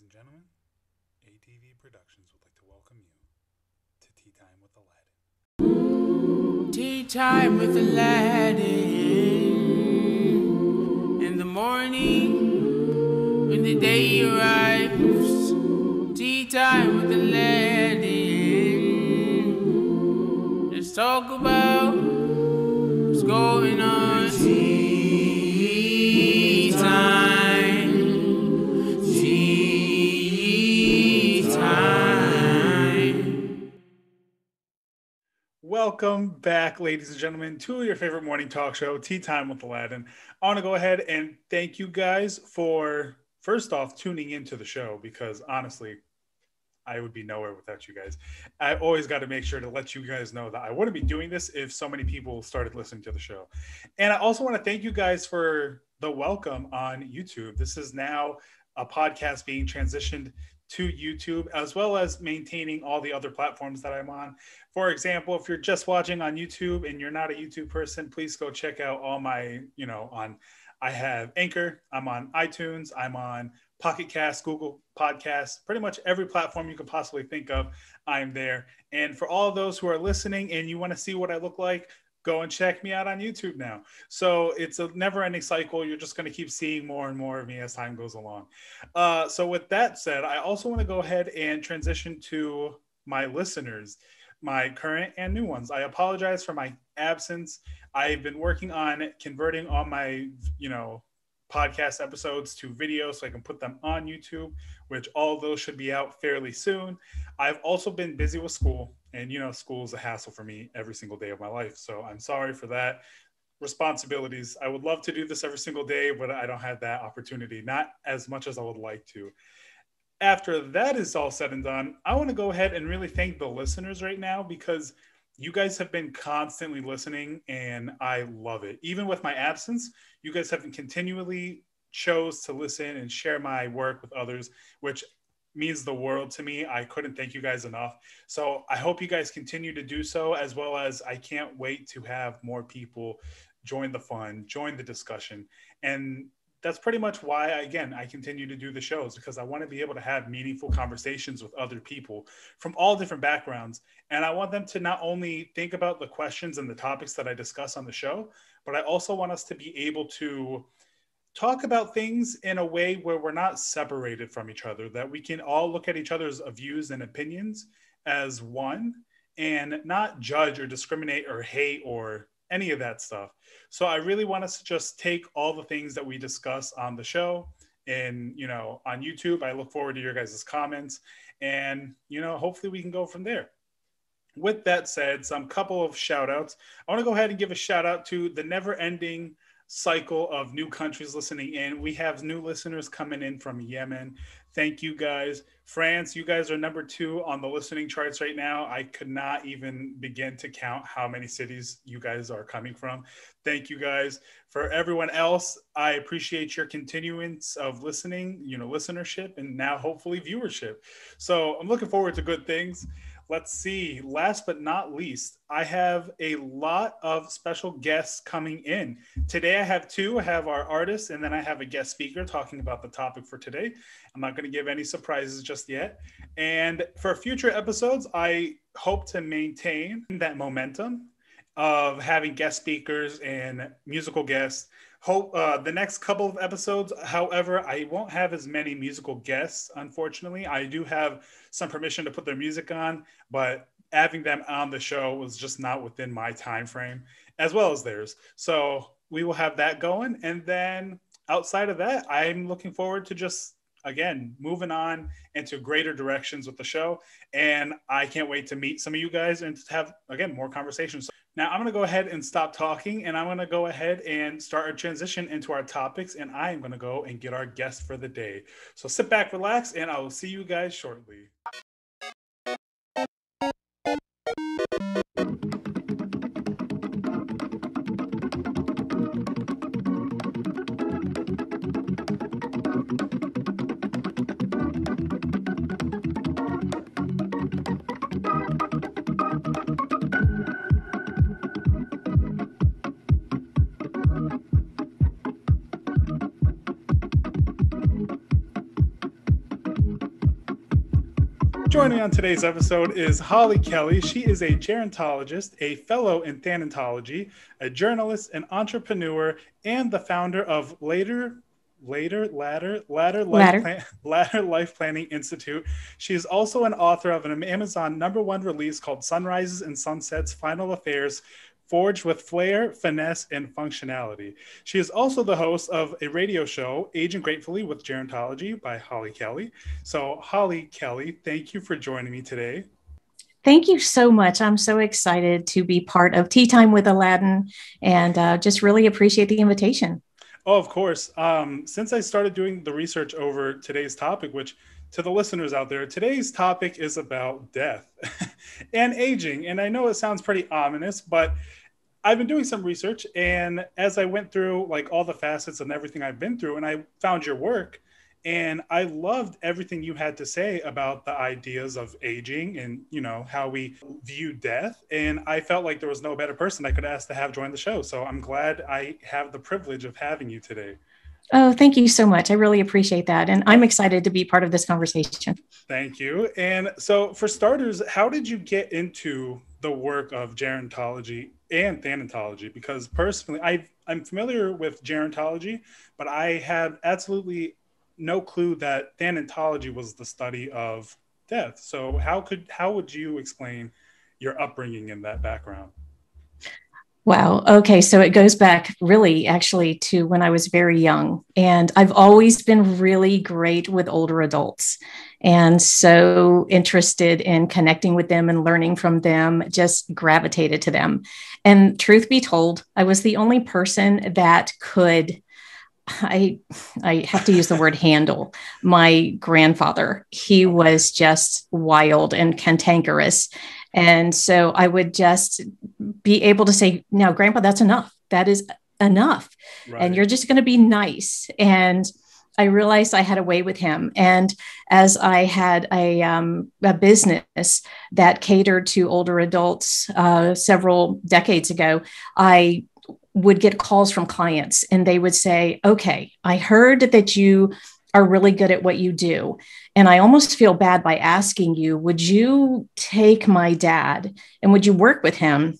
and gentlemen, ATV Productions would like to welcome you to Tea Time with Aladdin. Tea time with Aladdin. In the morning, when the day arrives, tea time with Aladdin. Let's talk about what's going on. Tea time. Tea time. Welcome back, ladies and gentlemen, to your favorite morning talk show, Tea Time with Aladdin. I want to go ahead and thank you guys for, first off, tuning into the show because honestly, I would be nowhere without you guys. I always got to make sure to let you guys know that I wouldn't be doing this if so many people started listening to the show. And I also want to thank you guys for the welcome on YouTube. This is now a podcast being transitioned to YouTube, as well as maintaining all the other platforms that I'm on. For example, if you're just watching on YouTube and you're not a YouTube person, please go check out all my, I have Anchor, I'm on iTunes, I'm on Pocket Cast, Google Podcasts, pretty much every platform you could possibly think of, I'm there. And for all of those who are listening and you want to see what I look like, go and check me out on YouTube now. So it's a never-ending cycle. You're just going to keep seeing more and more of me as time goes along. So with that said, I also want to go ahead and transition to my listeners, my current and new ones. I apologize for my absence. I've been working on converting all my, podcast episodes to video so I can put them on YouTube, which all of those should be out fairly soon. I've also been busy with school, and school is a hassle for me every single day of my life. So I'm sorry for that. Responsibilities. I would love to do this every single day, but I don't have that opportunity, not as much as I would like to. After that is all said and done, I want to go ahead and really thank the listeners right now because you guys have been constantly listening and I love it. Even with my absence, you guys have continually chose to listen and share my work with others, which means the world to me. I couldn't thank you guys enough. So I hope you guys continue to do so, as well as I can't wait to have more people join the fun, join the discussion. And that's pretty much why, again, I continue to do the shows because I want to be able to have meaningful conversations with other people from all different backgrounds. And I want them to not only think about the questions and the topics that I discuss on the show, but I also want us to be able to talk about things in a way where we're not separated from each other, that we can all look at each other's views and opinions as one and not judge or discriminate or hate or any of that stuff. So I really want us to just take all the things that we discuss on the show and, on YouTube. I look forward to your guys' comments and, hopefully we can go from there. With that said, some couple of shout outs. I want to go ahead and give a shout out to the never ending cycle of new countries listening in. We have new listeners coming in from Yemen. Thank you guys. France, you guys are number 2 on the listening charts right now. I could not even begin to count how many cities you guys are coming from. Thank you guys. For everyone else, I appreciate your continuance of listening, listenership, and now hopefully viewership. So I'm looking forward to good things. Let's see. Last but not least, I have a lot of special guests coming in. Today I have 2. I have our artist and then I have a guest speaker talking about the topic for today. I'm not going to give any surprises just yet. And for future episodes, I hope to maintain that momentum of having guest speakers and musical guests. Hope the next couple of episodes, however, I won't have as many musical guests, unfortunately. I do have some permission to put their music on, but having them on the show was just not within my time frame, as well as theirs. So we will have that going. And then outside of that, I'm looking forward to just, again, moving on into greater directions with the show. And I can't wait to meet some of you guys and to have, again, more conversations. Now I'm going to go ahead and stop talking and I'm going to go ahead and start our transition into our topics. And I am going to go and get our guest for the day. So sit back, relax, and I will see you guys shortly. Joining me on today's episode is Holley Kelleys. She is a gerontologist, a fellow in thanatology, a journalist, an entrepreneur, and the founder of Ladder Life Planning Institute. She is also an author of an Amazon #1 release called Sunrises and Sunsets: Final Affairs, Forged with Flair, Finesse, and Functionality. She is also the host of a radio show, Aging Gratefully with Gerontology by Holley Kelleys. So, Holley Kelleys, thank you for joining me today. Thank you so much. I'm so excited to be part of TeaTime with Aladdin and just really appreciate the invitation. Oh, of course. Since I started doing the research over today's topic, which to the listeners out there, today's topic is about death and aging. And I know it sounds pretty ominous, but I've been doing some research, and as I went through like all the facets and everything I've been through, and I found your work, and I loved everything you had to say about the ideas of aging and, you know, how we view death. And I felt like there was no better person I could ask to have join the show. So I'm glad I have the privilege of having you today. Oh, thank you so much. I really appreciate that. And I'm excited to be part of this conversation. Thank you. And so for starters, how did you get into the work of gerontology and thanatology? Because personally, I'm familiar with gerontology, but I had absolutely no clue that thanatology was the study of death. So how would you explain your upbringing in that background? Wow. Okay. So it goes back really actually to when I was very young. And I've always been really great with older adults and so interested in connecting with them and learning from them, just gravitated to them. And truth be told, I was the only person that could, I have to use the word handle my grandfather. He was just wild and cantankerous. And so I would just be able to say, no, Grandpa, that's enough. That is enough. Right. And you're just going to be nice. And I realized I had a way with him. And as I had a business that catered to older adults several decades ago, I would get calls from clients and they would say, okay, I heard that you are really good at what you do. And I almost feel bad by asking you, would you take my dad and would you work with him?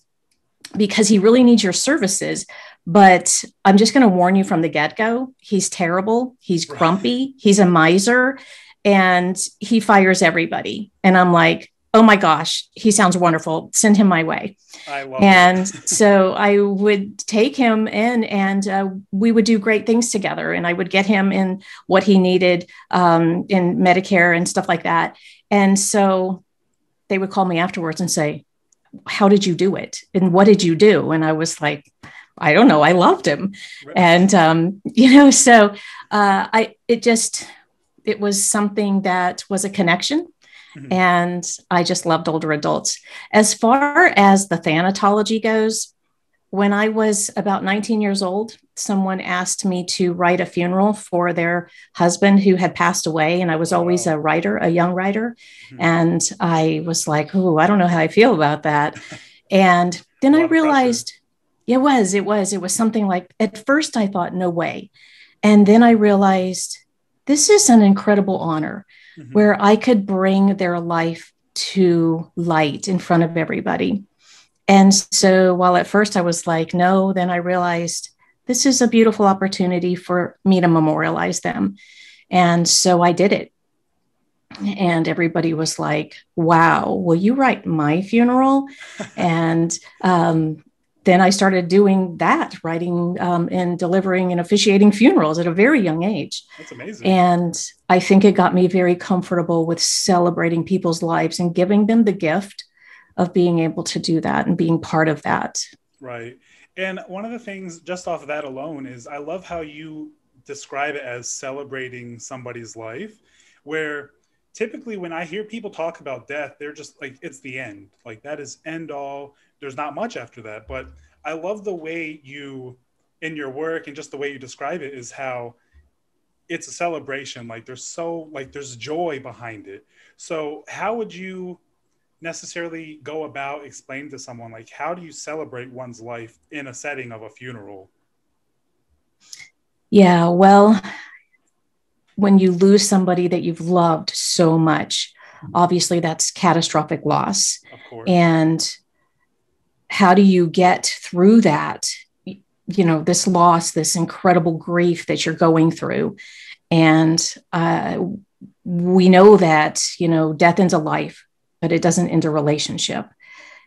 Because he really needs your services. But I'm just going to warn you from the get-go. He's terrible. He's grumpy. He's a miser and he fires everybody. And I'm like, oh my gosh, he sounds wonderful. Send him my way. I love and so I would take him in and we would do great things together. And I would get him in what he needed in Medicare and stuff like that. And so they would call me afterwards and say, how did you do it? And what did you do? And I was like, I don't know. I loved him. Right. And, so it was something that was a connection. Mm-hmm. And I just loved older adults. As far as the thanatology goes, when I was about 19 years old, someone asked me to write a funeral for their husband who had passed away. And I was always a writer, a young writer. Mm-hmm. And I was like, oh, I don't know how I feel about that. And then I realized it was something like, at first I thought, no way. And then I realized this is an incredible honor. Mm-hmm. Where I could bring their life to light in front of everybody. And so while at first I was like, no, then I realized this is a beautiful opportunity for me to memorialize them. And so I did it. And everybody was like, wow, will you write my funeral? And then I started doing that, writing and delivering and officiating funerals at a very young age. That's amazing. And I think it got me very comfortable with celebrating people's lives and giving them the gift of being able to do that and being part of that. Right. And one of the things just off of that alone is I love how you describe it as celebrating somebody's life, where typically when I hear people talk about death, they're just like, it's the end. Like that is end all. There's not much after that. But I love the way you, in your work and just the way you describe it, is how it's a celebration. Like there's joy behind it. So how would you necessarily go about explaining to someone, like, how do you celebrate one's life in a setting of a funeral? Yeah, well, when you lose somebody that you've loved so much, obviously that's catastrophic loss. Of course. And how do you get through that, this loss, this incredible grief that you're going through? And we know that, death ends a life, but it doesn't end a relationship.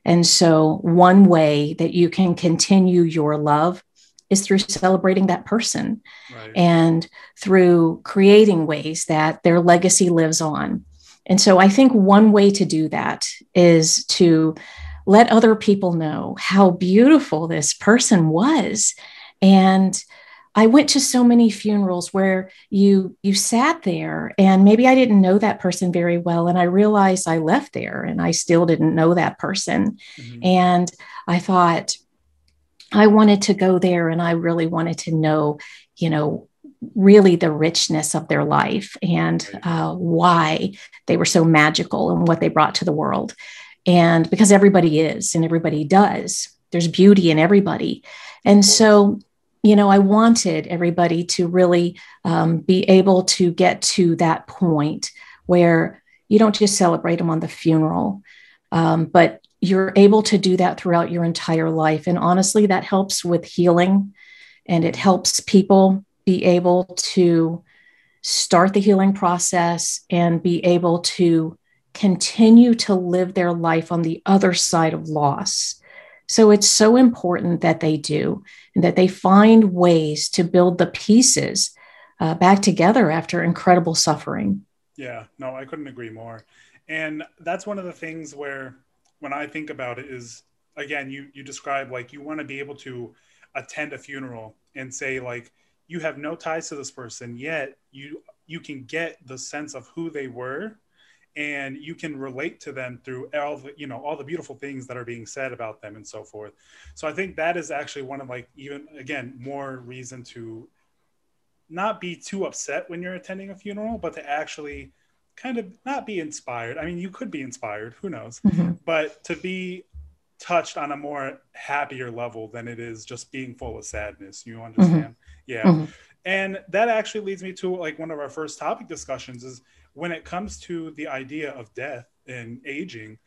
And so one way that you can continue your love is through celebrating that person, right, and through creating ways that their legacy lives on. And so I think one way to do that is to let other people know how beautiful this person was. And I went to so many funerals where you sat there, and maybe I didn't know that person very well. And I realized I left there and I still didn't know that person. Mm-hmm. And I thought I wanted to go there, and I really wanted to know, really the richness of their life and why they were so magical and what they brought to the world. And because everybody is, and everybody does, there's beauty in everybody. And so, I wanted everybody to really be able to get to that point where you don't just celebrate them on the funeral, but you're able to do that throughout your entire life. And honestly, that helps with healing, and it helps people be able to start the healing process and be able to continue to live their life on the other side of loss. So it's so important that they do, and that they find ways to build the pieces back together after incredible suffering. Yeah, no, I couldn't agree more. And that's one of the things where, when I think about it, is, again, you describe, like, you want to be able to attend a funeral and say, like, you have no ties to this person, yet you can get the sense of who they were, and you can relate to them through all the beautiful things that are being said about them and so forth. So I think that is actually one of, like, even, again, more reason to not be too upset when you're attending a funeral, but to actually kind of not be inspired. I mean, you could be inspired, who knows, mm-hmm. but to be touched on a more happier level than it is just being full of sadness. You understand? Mm-hmm. Yeah. Mm-hmm. And that actually leads me to, like, one of our first topic discussions is, when it comes to the idea of death and aging,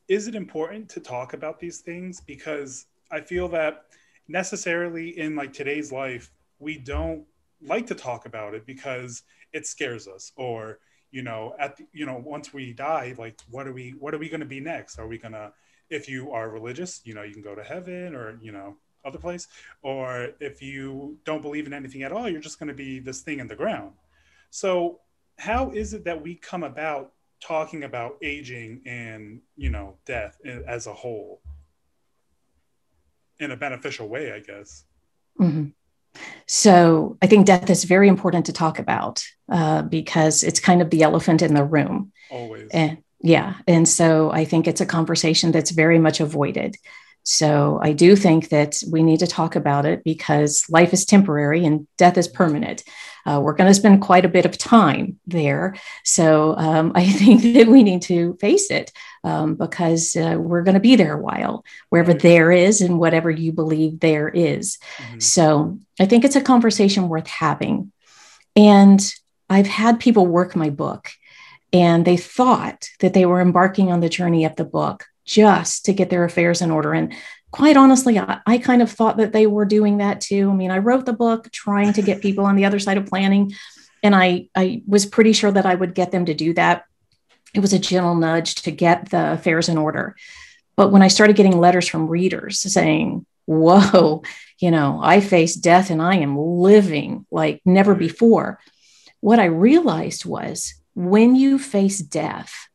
is it important to talk about these things? Because I feel that necessarily in, like, today's life, we don't like to talk about it because it scares us, or, once we die, like, what are we going to be next? Are we going to, if you are religious, you can go to heaven, or, other place, or if you don't believe in anything at all, you're just going to be this thing in the ground. So how is it that we come about talking about aging and, death as a whole in a beneficial way, I guess? Mm-hmm. So I think death is very important to talk about because it's kind of the elephant in the room. Always. And so I think it's a conversation that's very much avoided. So I do think that we need to talk about it because life is temporary and death is permanent. We're going to spend quite a bit of time there. So I think that we need to face it because we're going to be there a while, wherever right. there is and whatever you believe there is. Mm-hmm. So I think it's a conversation worth having. And I've had people work my book, and they thought that they were embarking on the journey of the book just to get their affairs in order. And quite honestly, I kind of thought that they were doing that too. I mean, I wrote the book trying to get people on the other side of planning, and I was pretty sure that I would get them to do that. It was a gentle nudge to get the affairs in order. But when I started getting letters from readers saying, whoa, I face death and I am living like never before, what I realized was when you face death,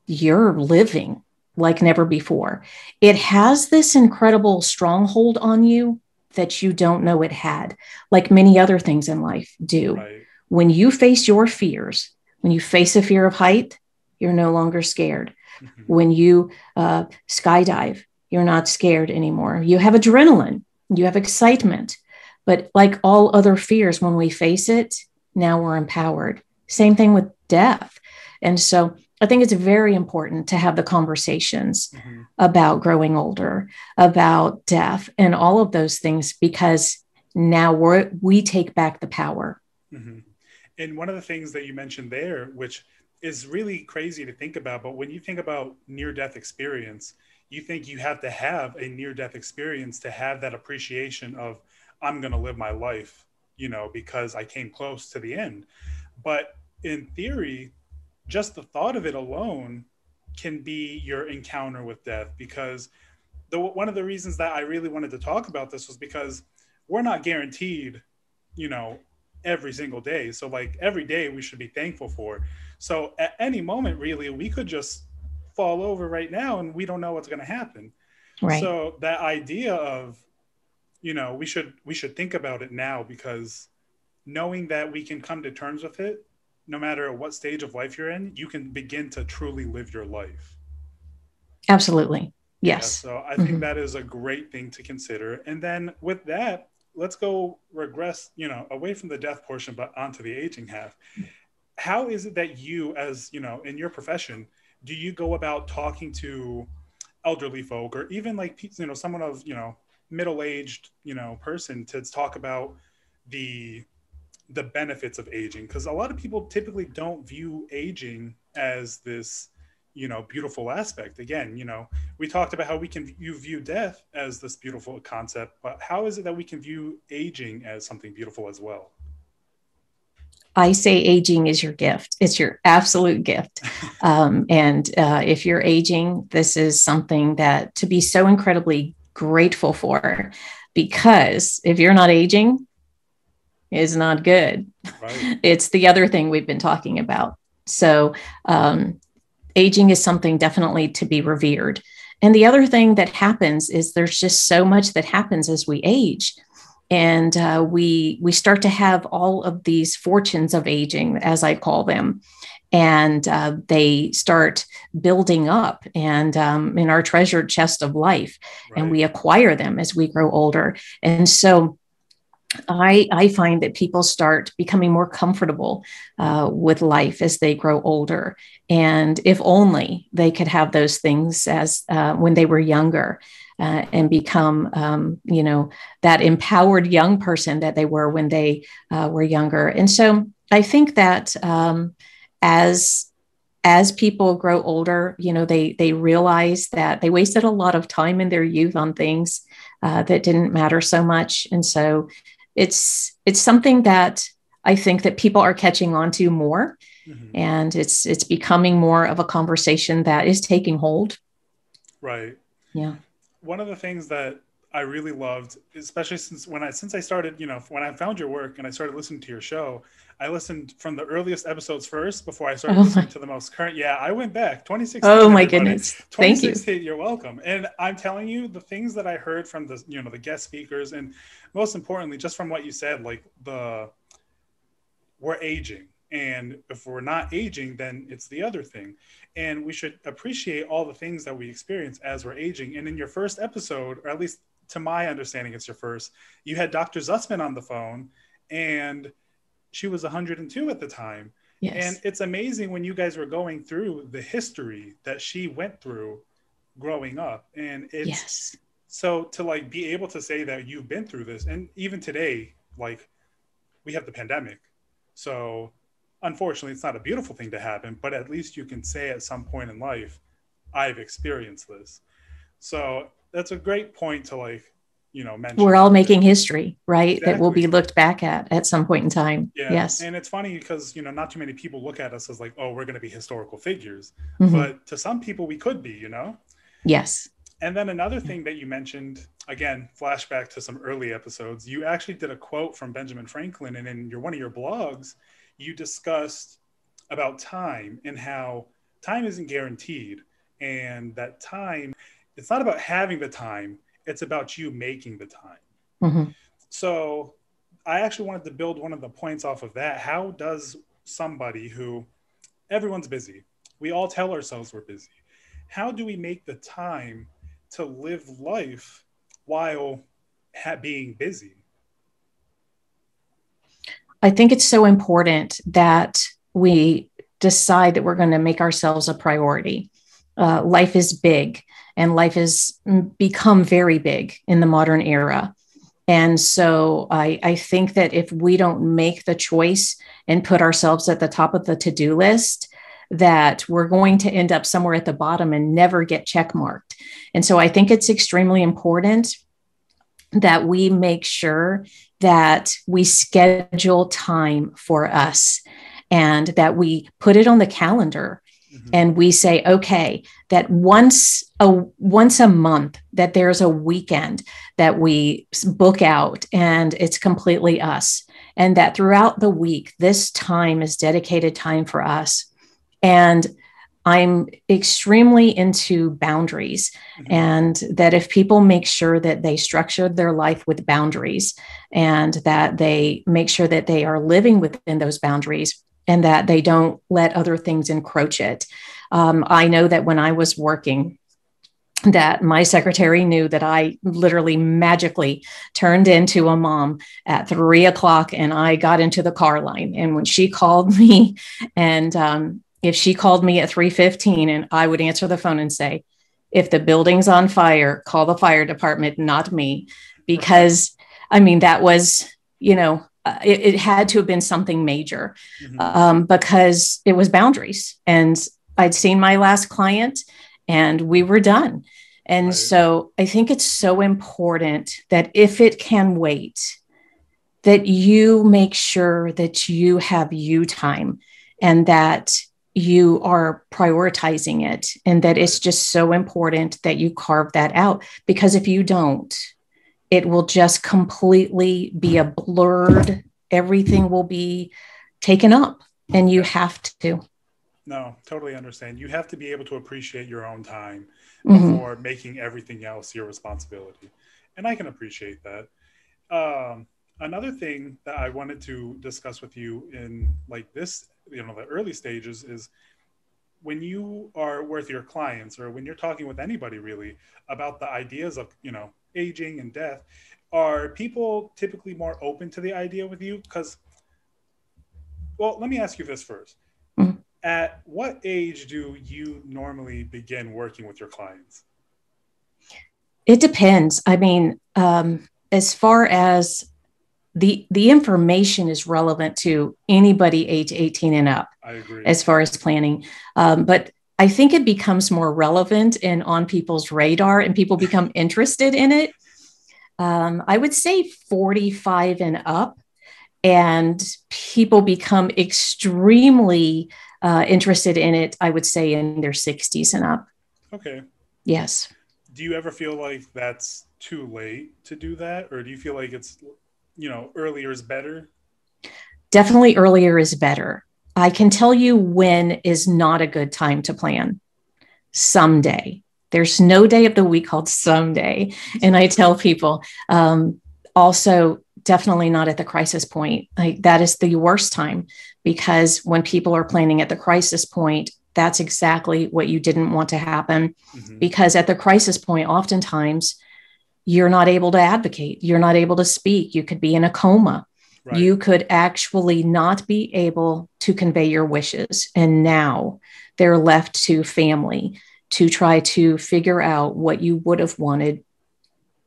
you're living like never before. It has this incredible stronghold on you that you don't know it had, like many other things in life do. Right. When you face your fears, when you face a fear of height, you're no longer scared. Mm-hmm. When you skydive, you're not scared anymore. You have adrenaline, you have excitement. But like all other fears, when we face it, now we're empowered. Same thing with death. And so I think it's very important to have the conversations mm-hmm. about growing older, about death, and all of those things, because now we take back the power. Mm-hmm. And one of the things that you mentioned there, which is really crazy to think about. But when you think about near-death experience, you think you have to have a near-death experience to have that appreciation of, I'm going to live my life, because I came close to the end. But in theory, just the thought of it alone can be your encounter with death. Because one of the reasons that I really wanted to talk about this was because we're not guaranteed, you know, every single day. So like every day we should be thankful for. So at any moment, really, we could just fall over right now and we don't know what's going to happen. Right. So that idea of, we should think about it now, because knowing that we can come to terms with it, no matter what stage of life you're in, you can begin to truly live your life. Absolutely. Yes. Yeah, so I think that is a great thing to consider. And then with that, let's go regress, away from the death portion, but onto the aging half. How is it that you, as, in your profession, do you go about talking to elderly folk, or even like, someone of, middle-aged, person, to talk about the benefits of aging? Because a lot of people typically don't view aging as this, beautiful aspect. Again, we talked about how you view death as this beautiful concept, but how is it that we can view aging as something beautiful as well? I say aging is your gift. It's your absolute gift. And if you're aging, this is something that to be so incredibly grateful for, because if you're not aging, is not good. Right. It's the other thing we've been talking about. So aging is something definitely to be revered. And the other thing that happens is there's just so much that happens as we age. And we start to have all of these fortunes of aging, as I call them. And they start building up and in our treasured chest of life. Right. And we acquire them as we grow older. And so I find that people start becoming more comfortable with life as they grow older. And if only they could have those things as when they were younger, and become, that empowered young person that they were when they were younger. And so I think that as people grow older, they realize that they wasted a lot of time in their youth on things that didn't matter so much. And so it's something that I think that people are catching on to more. Mm-hmm. And it's becoming more of a conversation that is taking hold. Right. Yeah. One of the things that I really loved, especially since I started, when I found your work and I started listening to your show, I listened from the earliest episodes first before I started listening to the most current. Yeah, I went back 2016. Oh my goodness. 2016, thank you. You're welcome. And I'm telling you, the things that I heard from the, the guest speakers, and most importantly, just from what you said, like we're aging. And if we're not aging, then it's the other thing. And we should appreciate all the things that we experience as we're aging. And in your first episode, or at least to my understanding, it's your first, you had Dr. Zussman on the phone, and she was 102 at the time. Yes. And it's amazing when you guys were going through the history that she went through growing up. And it's yes. So to like be able to say that you've been through this, and even today, like we have the pandemic. So unfortunately, it's not a beautiful thing to happen, but at least you can say at some point in life, I've experienced this. So that's a great point to mention. We're all making history, right? Exactly. That will be looked back at some point in time. Yeah. Yes. And it's funny because, not too many people look at us as like, oh, we're going to be historical figures. Mm-hmm. But to some people we could be, Yes. And then another thing that you mentioned, again, flashback to some early episodes, you actually did a quote from Benjamin Franklin, and in one of your blogs, you discussed about time and how time isn't guaranteed, and that time, it's not about having the time, it's about you making the time. Mm-hmm. So I actually wanted to build one of the points off of that. How does somebody who, everyone's busy, we all tell ourselves we're busy, how do we make the time to live life while being busy? I think it's so important that we decide that we're going to make ourselves a priority. Life is big, and life has become very big in the modern era. And so I think that if we don't make the choice and put ourselves at the top of the to-do list, that we're going to end up somewhere at the bottom and never get check marked. And so I think it's extremely important that we make sure that we schedule time for us and that we put it on the calendar. And we say, okay, that once a month, that there's a weekend that we book out and it's completely us. And that throughout the week, this time is dedicated time for us. And I'm extremely into boundaries, and that if people make sure that they structure their life with boundaries and that they make sure that they are living within those boundaries and that they don't let other things encroach it. I know that when I was working, that my secretary knew that I literally magically turned into a mom at 3 o'clock and I got into the car line. And when she called me, and if she called me at 3:15, and I would answer the phone and say, if the building's on fire, call the fire department, not me. Because I mean, that was, it had to have been something major, because it was boundaries. And I'd seen my last client and we were done. And so I think it's so important that if it can wait, that you make sure that you have you time and that you are prioritizing it, and that it's just so important that you carve that out. Because if you don't, it will just completely be a blurred, everything will be taken up, and you have to. No, totally understand. You have to be able to appreciate your own time before making everything else your responsibility. And I can appreciate that. Another thing that I wanted to discuss with you in like this, the early stages is when you are with your clients or when you're talking with anybody really about the ideas of, aging and death, are people typically more open to the idea with you? Because, well, let me ask you this first. At what age do you normally begin working with your clients? It depends. I mean, as far as the information is relevant to anybody age 18 and up. I agree. As far as planning. But I think it becomes more relevant and on people's radar, and people become interested in it. I would say 45 and up, and people become extremely interested in it, I would say, in their 60s and up. Okay. Yes. Do you ever feel like that's too late to do that? Or do you feel like it's, earlier is better? Definitely earlier is better. I can tell you when is not a good time to plan. Someday. There's no day of the week called someday. And I tell people, also, definitely not at the crisis point. Like, that is the worst time, because when people are planning at the crisis point, that's exactly what you didn't want to happen. Because at the crisis point, oftentimes you're not able to advocate. You're not able to speak. You could be in a coma. Right. You could actually not be able to convey your wishes. And now they're left to family to try to figure out what you would have wanted,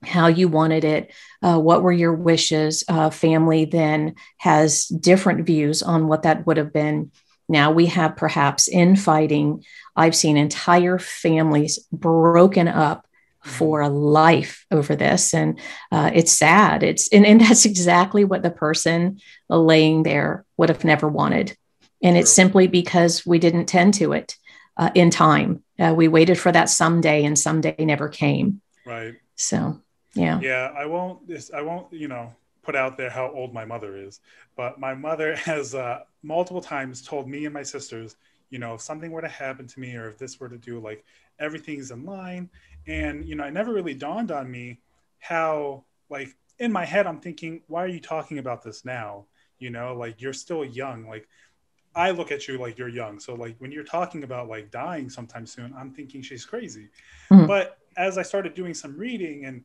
how you wanted it, what were your wishes. Family then has different views on what that would have been. Now we have perhaps infighting. I've seen entire families broken up for life over this. And it's sad. And that's exactly what the person laying there would have never wanted. And it's simply because we didn't tend to it in time. We waited for that someday, and someday never came. Right. So, yeah. Yeah. I won't, put out there how old my mother is, but my mother has multiple times told me and my sisters, if something were to happen to me, or if this were to do, like, everything's in line. And, it never really dawned on me how, like, in my head, I'm thinking, why are you talking about this now? Like, you're still young. Like, I look at you like you're young. So, like, when you're talking about, like, dying sometime soon, I'm thinking she's crazy. But as I started doing some reading and,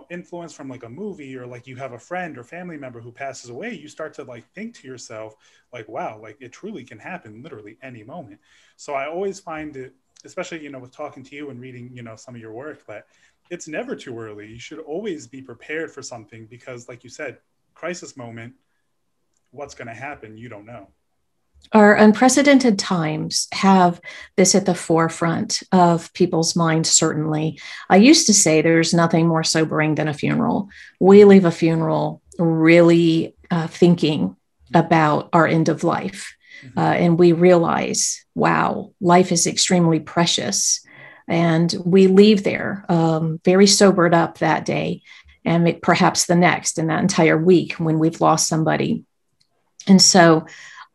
influence from, like, a movie, or, like, you have a friend or family member who passes away, you start to, like, think to yourself, like, wow, like, it truly can happen literally any moment. So I always find it, especially, with talking to you and reading, some of your work, that it's never too early. You should always be prepared for something, because, like you said, crisis moment, what's going to happen, you don't know. Our unprecedented times have this at the forefront of people's minds, certainly. I used to say there's nothing more sobering than a funeral. We leave a funeral really thinking about our end of life. And we realize, wow, life is extremely precious. And we leave there very sobered up that day, and perhaps the next, and that entire week when we've lost somebody. And so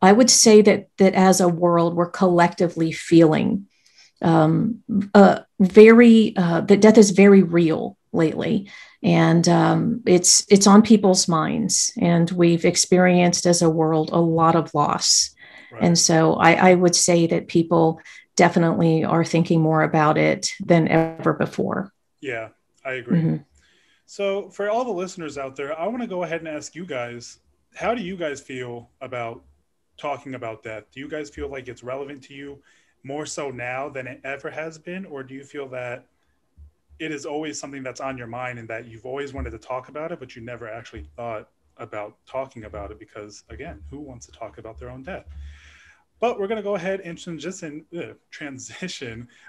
I would say that as a world, we're collectively feeling that death is very real lately, and it's on people's minds. And we've experienced as a world a lot of loss, right. And so I would say that people definitely are thinking more about it than ever before. Yeah, I agree. Mm-hmm. So for all the listeners out there, I want to go ahead and ask you guys, how do you guys feel about talking about death? Do you guys feel like it's relevant to you more so now than it ever has been? Or do you feel that it is always something that's on your mind and that you've always wanted to talk about it, but you never actually thought about talking about it? Because again, who wants to talk about their own death? But we're going to go ahead and transition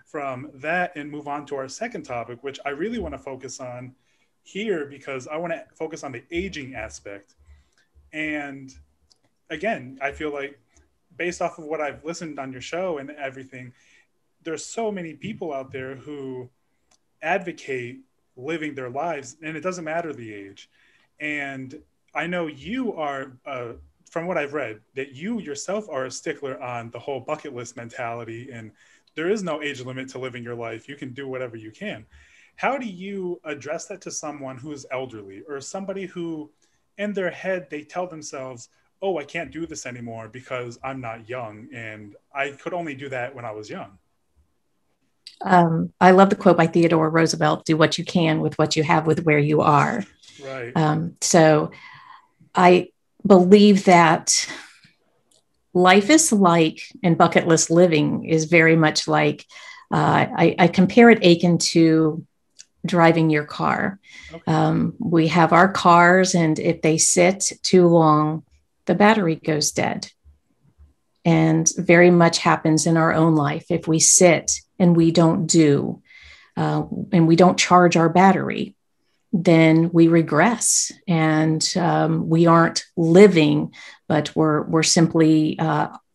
from that and move on to our second topic, which I really want to focus on here because I want to focus on the aging aspect. And again, I feel like based off of what I've listened on your show and everything, there's so many people out there who advocate living their lives, and it doesn't matter the age. And I know you are, from what I've read, that you yourself are a stickler on the whole bucket list mentality, and there is no age limit to living your life. You can do whatever you can. How do you address that to someone who's elderly or somebody who in their head, they tell themselves, oh, I can't do this anymore because I'm not young and I could only do that when I was young? I love the quote by Theodore Roosevelt, do what you can with what you have with where you are. Right. So I believe that life is like, and bucket list living is very much like, I compare it, Aiken, to driving your car. Okay. We have our cars, and if they sit too long, the battery goes dead. And very much happens in our own life. If we sit and we don't do, and we don't charge our battery, then we regress, and we aren't living, but we're simply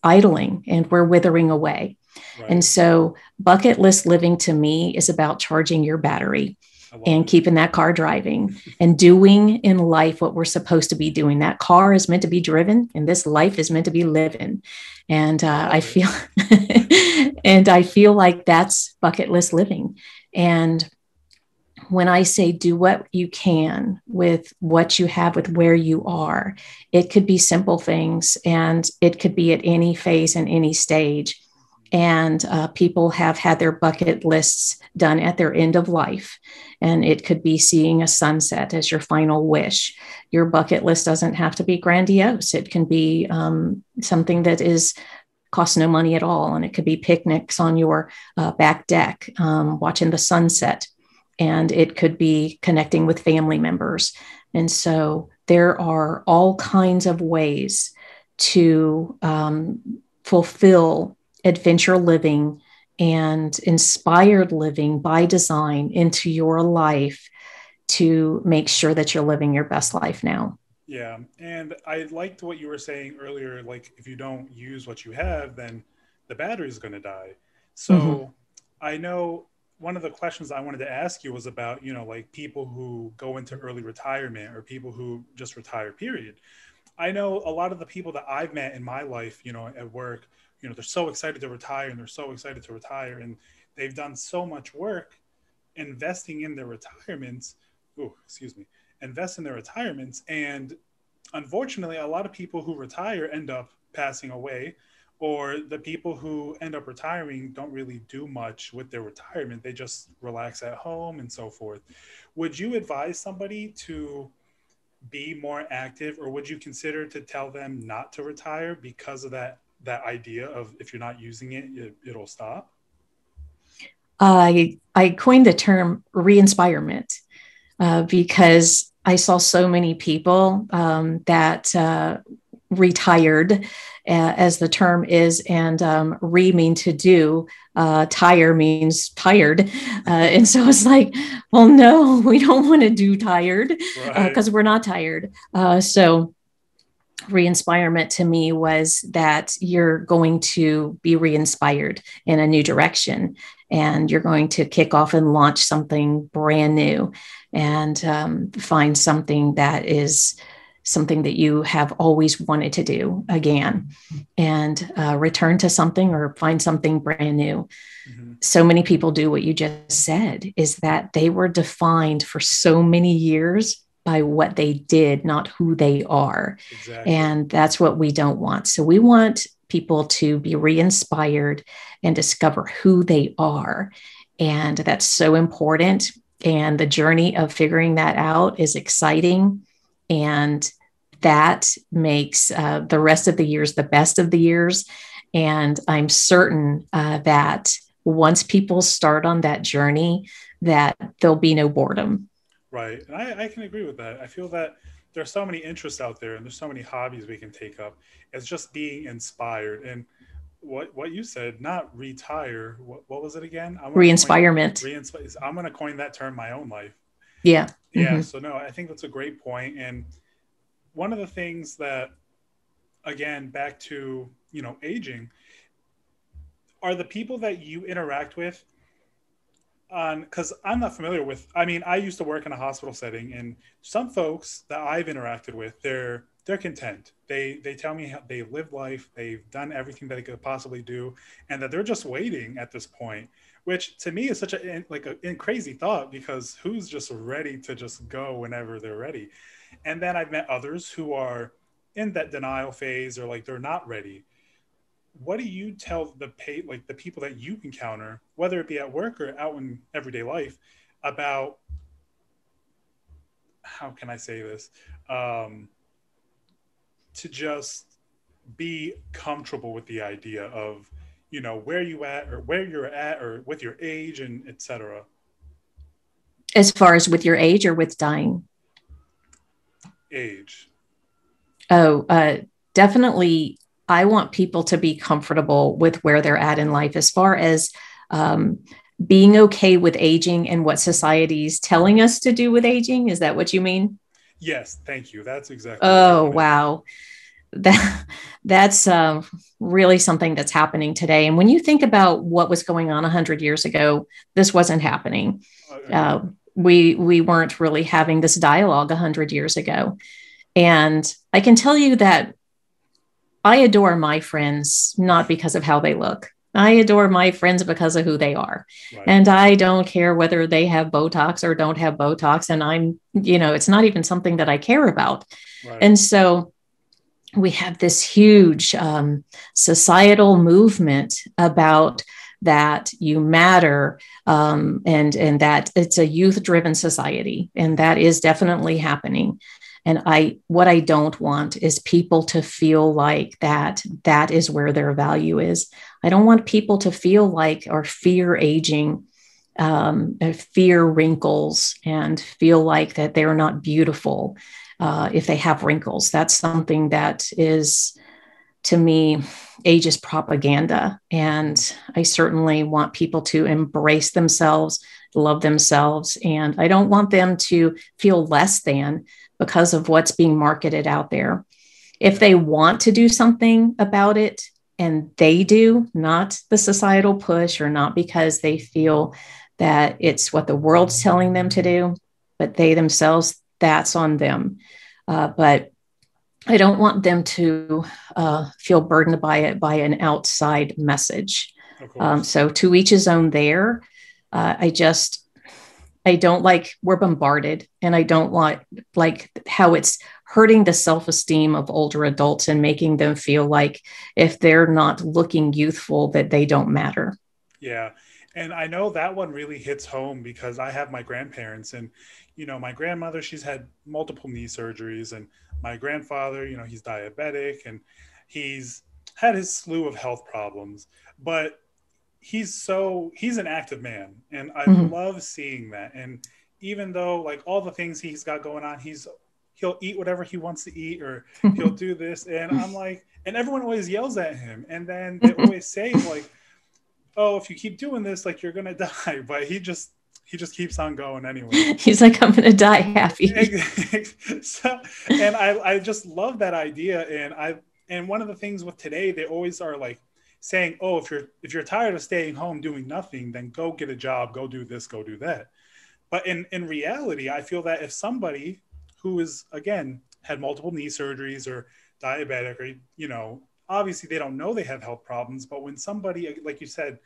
idling, and we're withering away. Right. And so bucket list living to me is about charging your battery and keeping that car driving and doing in life what we're supposed to be doing. That car is meant to be driven, and this life is meant to be living. And I feel like that's bucket list living. And when I say do what you can with what you have with where you are, it could be simple things, and it could be at any phase and any stage. And people have had their bucket lists done at their end of life. And it could be seeing a sunset as your final wish. Your bucket list doesn't have to be grandiose. It can be something that costs no money at all. And it could be picnics on your back deck, watching the sunset. And it could be connecting with family members. And so there are all kinds of ways to fulfill adventure living and inspired living by design into your life to make sure that you're living your best life now. Yeah. And I liked what you were saying earlier, like if you don't use what you have, then the battery is going to die. So I know one of the questions I wanted to ask you was about, like people who go into early retirement or people who just retire, period. I know a lot of the people that I've met in my life, at work, they're so excited to retire and and they've done so much work investing in their retirements. Invest in their retirements. And unfortunately, a lot of people who retire end up passing away, or the people who end up retiring don't really do much with their retirement. They just relax at home and so forth. Would you advise somebody to be more active, or would you consider to tell them not to retire because of that idea of if you're not using it, it'll stop? I coined the term re-inspirement because I saw so many people that retired, as the term is, and re mean to do, tire means tired. And so it's like, well, no, we don't want to do tired, because we're not tired. So re-inspirement to me was that you're going to be re-inspired in a new direction, and you're going to kick off and launch something brand new, and find something that is something that you have always wanted to do again, and return to something or find something brand new. Mm-hmm. So many people do what you just said, is that they were defined for so many years by what they did, not who they are. Exactly. And that's what we don't want. So we want people to be re-inspired and discover who they are. And that's so important. And the journey of figuring that out is exciting. And that makes the rest of the years the best of the years. And I'm certain that once people start on that journey, that there'll be no boredom. Right. And I can agree with that. I feel that there's so many interests out there, and there's so many hobbies we can take up. It's just being inspired. And what you said, not retire. What was it again? Re-inspirement. I'm going to coin that term my own life. Yeah. Yeah. Mm-hmm. So no, I think that's a great point. And one of the things that, again, back to, aging, are the people that you interact with, because I'm not familiar with, I used to work in a hospital setting, and some folks that I've interacted with, they're content. They tell me how they live life, they've done everything that they could possibly do, and that they're just waiting at this point, which to me is such a crazy thought, because who's just ready to just go whenever they're ready? And then I've met others who are in that denial phase, or like they're not ready. What do you tell the people that you encounter, whether it be at work or out in everyday life, about, how can I say this, to just be comfortable with the idea of, where you're at, or with your age, and etc. As far as with your age or with dying? Age. Oh, definitely. I want people to be comfortable with where they're at in life, as far as being okay with aging and what society's telling us to do with aging. Is that what you mean? Yes. Thank you. That's exactly. Oh, wow. That's really something that's happening today. And when you think about what was going on 100 years ago, this wasn't happening. We weren't really having this dialogue 100 years ago. And I can tell you that I adore my friends, not because of how they look. I adore my friends because of who they are. Right. And I don't care whether they have Botox or don't have Botox. And it's not even something that I care about. Right. And so we have this huge societal movement about that you matter, and that it's a youth-driven society. And that is definitely happening. And what I don't want is people to feel like that is where their value is. I don't want people to feel like, or fear aging, fear wrinkles, and feel like that they're not beautiful if they have wrinkles. That's something that is, to me, ageist propaganda. And I certainly want people to embrace themselves, love themselves. And I don't want them to feel less than because of what's being marketed out there. If they want to do something about it, and they do, not the societal push, or not because they feel that it's what the world's telling them to do, but they themselves, that's on them. But I don't want them to feel burdened by it, by an outside message. So to each his own there. I don't like, we're bombarded, and I don't like how it's hurting the self-esteem of older adults and making them feel like if they're not looking youthful, that they don't matter. Yeah. And I know that one really hits home, because I have my grandparents, and, my grandmother, she's had multiple knee surgeries, and my grandfather, he's diabetic, and he's had his slew of health problems, but he's an active man, and I love seeing that. And even though, like, all the things he's got going on, he's he'll eat whatever he wants to eat, or he'll do this. And I'm like, and everyone always yells at him. And then they always say like, oh, if you keep doing this, like you're going to die. But he just keeps on going anyway. He's like, I'm going to die happy. So, and I just love that idea. And one of the things with today, they always are like saying, oh, if you're tired of staying home doing nothing, then go get a job, go do this, go do that. But in reality, I feel that if somebody who is, again, had multiple knee surgeries or diabetic, or, you know, obviously they don't know they have health problems, but when somebody, like you said,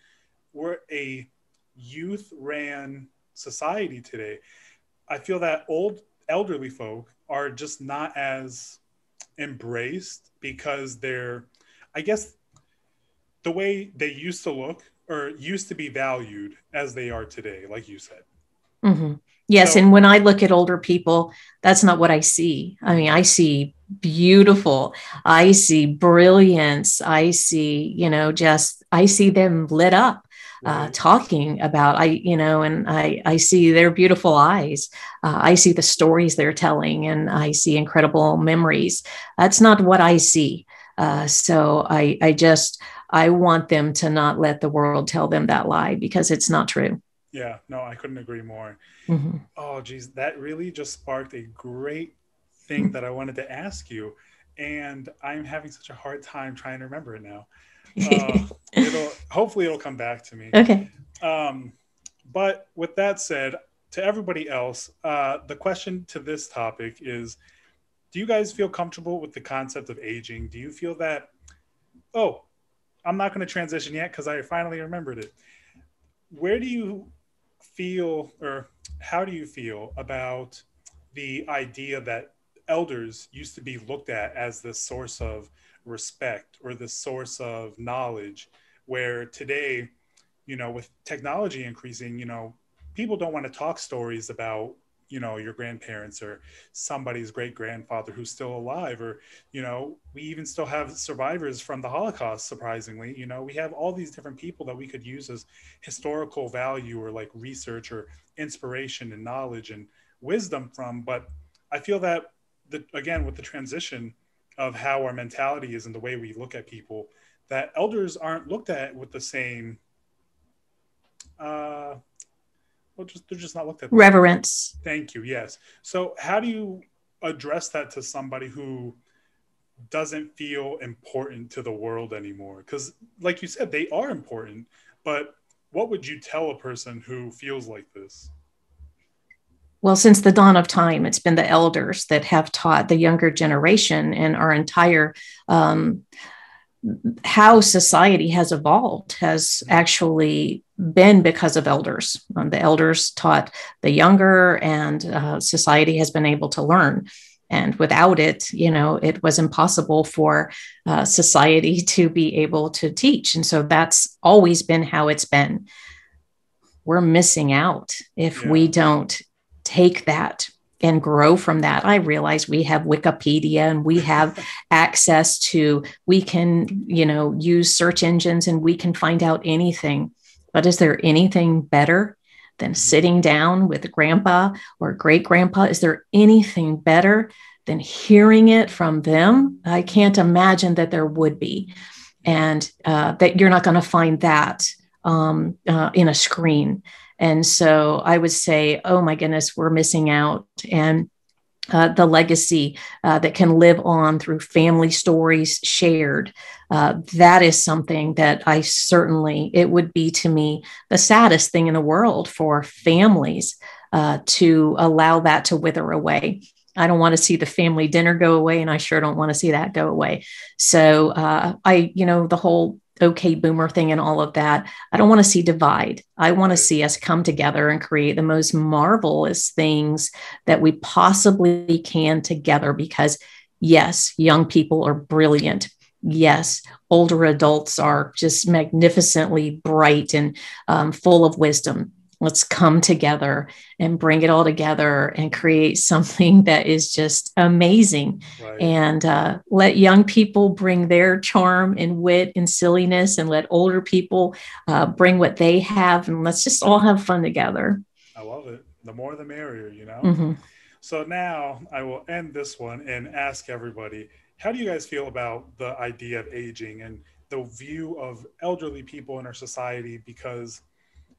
we're a youth ran society today, I feel that elderly folk are just not as embraced because they're, I guess, the way they used to look or used to be valued as they are today, like you said. Mm-hmm. Yes. And when I look at older people, that's not what I see. I mean, I see beautiful, I see brilliance. I see, you know, I see them lit up, right, talking about, and I see their beautiful eyes. I see the stories they're telling, and I see incredible memories. That's not what I see. So I want them to not let the world tell them that lie, because it's not true. Yeah, no, I couldn't agree more. Mm-hmm. Oh, geez, that really just sparked a great thing that I wanted to ask you. And I'm having such a hard time trying to remember it now. Hopefully it'll come back to me. Okay. But with that said, to everybody else, the question to this topic is, do you guys feel comfortable with the concept of aging? Do you feel that, oh, I'm not going to transition yet because I finally remembered it. Where do you feel, or how do you feel about the idea that elders used to be looked at as this source of respect or this source of knowledge, where today, you know, with technology increasing, you know, people don't want to talk stories about, you know, your grandparents or somebody's great grandfather who's still alive, or, you know, we even still have survivors from the Holocaust. Surprisingly, you know, we have all these different people that we could use as historical value or like research or inspiration and knowledge and wisdom from. But I feel that again, with the transition of how our mentality is and the way we look at people, that elders aren't looked at with the same, they're just not looked at. Reverence. Thank you. Yes. So how do you address that to somebody who doesn't feel important to the world anymore? Because like you said, they are important, but what would you tell a person who feels like this? Well, since the dawn of time, it's been the elders that have taught the younger generation, and our entire how society has evolved has actually been because of elders. The elders taught the younger, and society has been able to learn. And without it, you know, it was impossible for society to be able to teach. And so that's always been how it's been. We're missing out if we don't take that and grow from that. I realize we have Wikipedia and we have access to, we can, you know, use search engines and we can find out anything. But is there anything better than sitting down with grandpa or great grandpa? Is there anything better than hearing it from them? I can't imagine that there would be. And that you're not going to find that in a screen. And so I would say, oh my goodness, we're missing out. And the legacy that can live on through family stories shared, that is something that it would be to me the saddest thing in the world for families to allow that to wither away. I don't want to see the family dinner go away, and I sure don't want to see that go away. So the whole okay boomer thing and all of that, I don't want to see divide. I want to see us come together and create the most marvelous things that we possibly can together, because yes, young people are brilliant. Yes, older adults are just magnificently bright and full of wisdom. Let's come together and bring it all together and create something that is just amazing. Right. And let young people bring their charm and wit and silliness, and let older people bring what they have. And let's just all have fun together. I love it. The more the merrier, you know? Mm-hmm. So now I will end this one and ask everybody, how do you guys feel about the idea of aging and the view of elderly people in our society? Because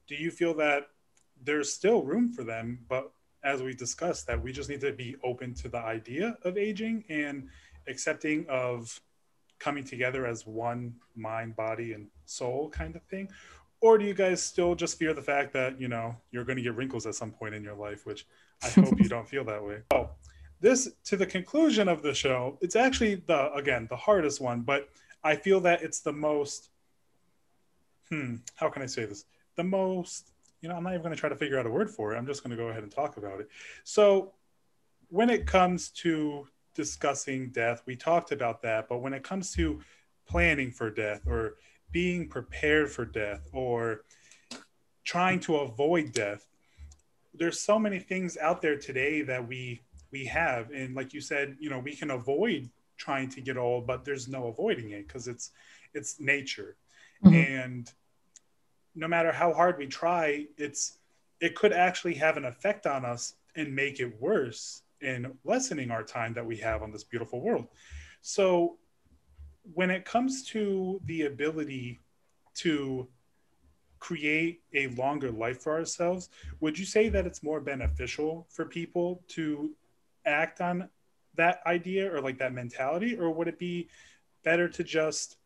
do you feel that there's still room for them, but as we discussed, that we just need to be open to the idea of aging and accepting of coming together as one mind, body, and soul kind of thing? Or do you guys still just fear the fact that, you're going to get wrinkles at some point in your life, which I hope you don't feel that way. Oh, this to the conclusion of the show, it's actually the hardest one, but I feel that it's the most, how can I say this? The most, I'm not even going to try to figure out a word for it. I'm just going to go ahead and talk about it. So when it comes to discussing death, we talked about that, but when it comes to planning for death or being prepared for death or trying to avoid death, there's so many things out there today that we have. And like you said, we can avoid trying to get old, but there's no avoiding it because it's nature. Mm-hmm. And no matter how hard we try, it could actually have an effect on us and make it worse in lessening our time that we have on this beautiful world. So when it comes to the ability to create a longer life for ourselves, would you say that it's more beneficial for people to act on that idea or like that mentality? Or would it be better to just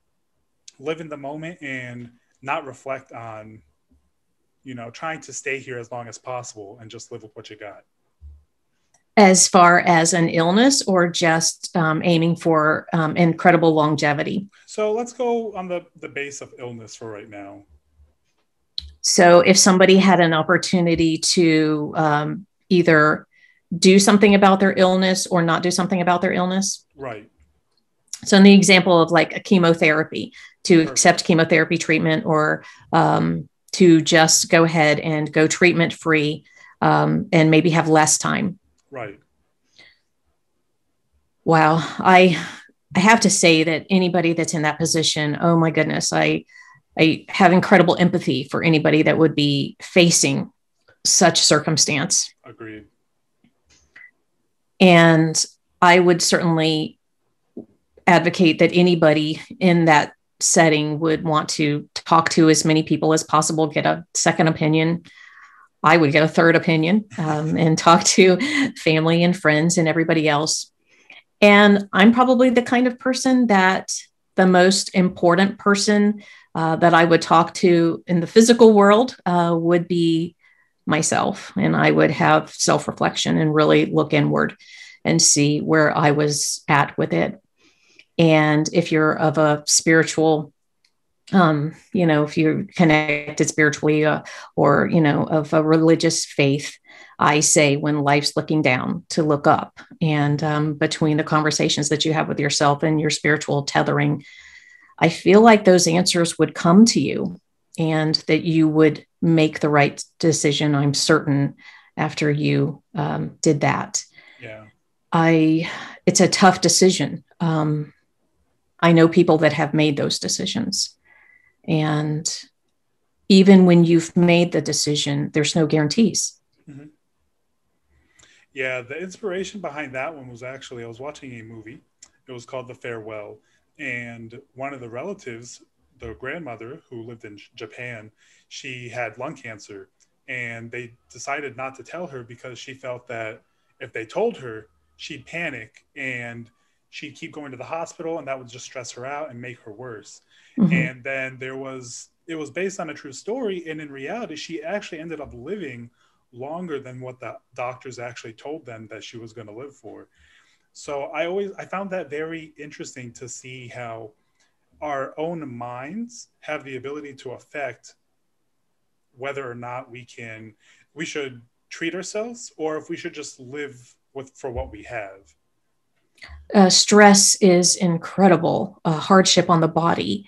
live in the moment and not reflect on, trying to stay here as long as possible and just live with what you got? As far as an illness or just aiming for incredible longevity? So let's go on the base of illness for right now. So if somebody had an opportunity to either do something about their illness or not do something about their illness. Right. So in the example of like a chemotherapy, to accept chemotherapy treatment or to just go ahead and go treatment free and maybe have less time. Right. Wow. I have to say that anybody that's in that position, oh my goodness, I have incredible empathy for anybody that would be facing such circumstance. Agreed. And I would certainly advocate that anybody in that setting would want to talk to as many people as possible, get a second opinion. I would get a third opinion and talk to family and friends and everybody else. And I'm probably the kind of person that the most important person that I would talk to in the physical world would be myself. And I would have self-reflection and really look inward and see where I was at with it. And if you're of a spiritual, if you're connected spiritually or, of a religious faith, I say when life's looking down to look up. And between the conversations that you have with yourself and your spiritual tethering, I feel like those answers would come to you and that you would make the right decision, I'm certain, after you did that. Yeah. It's a tough decision. I know people that have made those decisions. And even when you've made the decision, there's no guarantees. Mm-hmm. Yeah, the inspiration behind that one was actually, I was watching a movie. It was called The Farewell. And one of the relatives, the grandmother who lived in Japan, she had lung cancer. And they decided not to tell her because she felt that if they told her, she'd panic and she'd keep going to the hospital and that would just stress her out and make her worse. Mm-hmm. And then it was based on a true story. And in reality, she actually ended up living longer than what the doctors actually told them that she was going to live for. So I found that very interesting to see how our own minds have the ability to affect whether or not we should treat ourselves or if we should just live for what we have. Stress is incredible hardship on the body.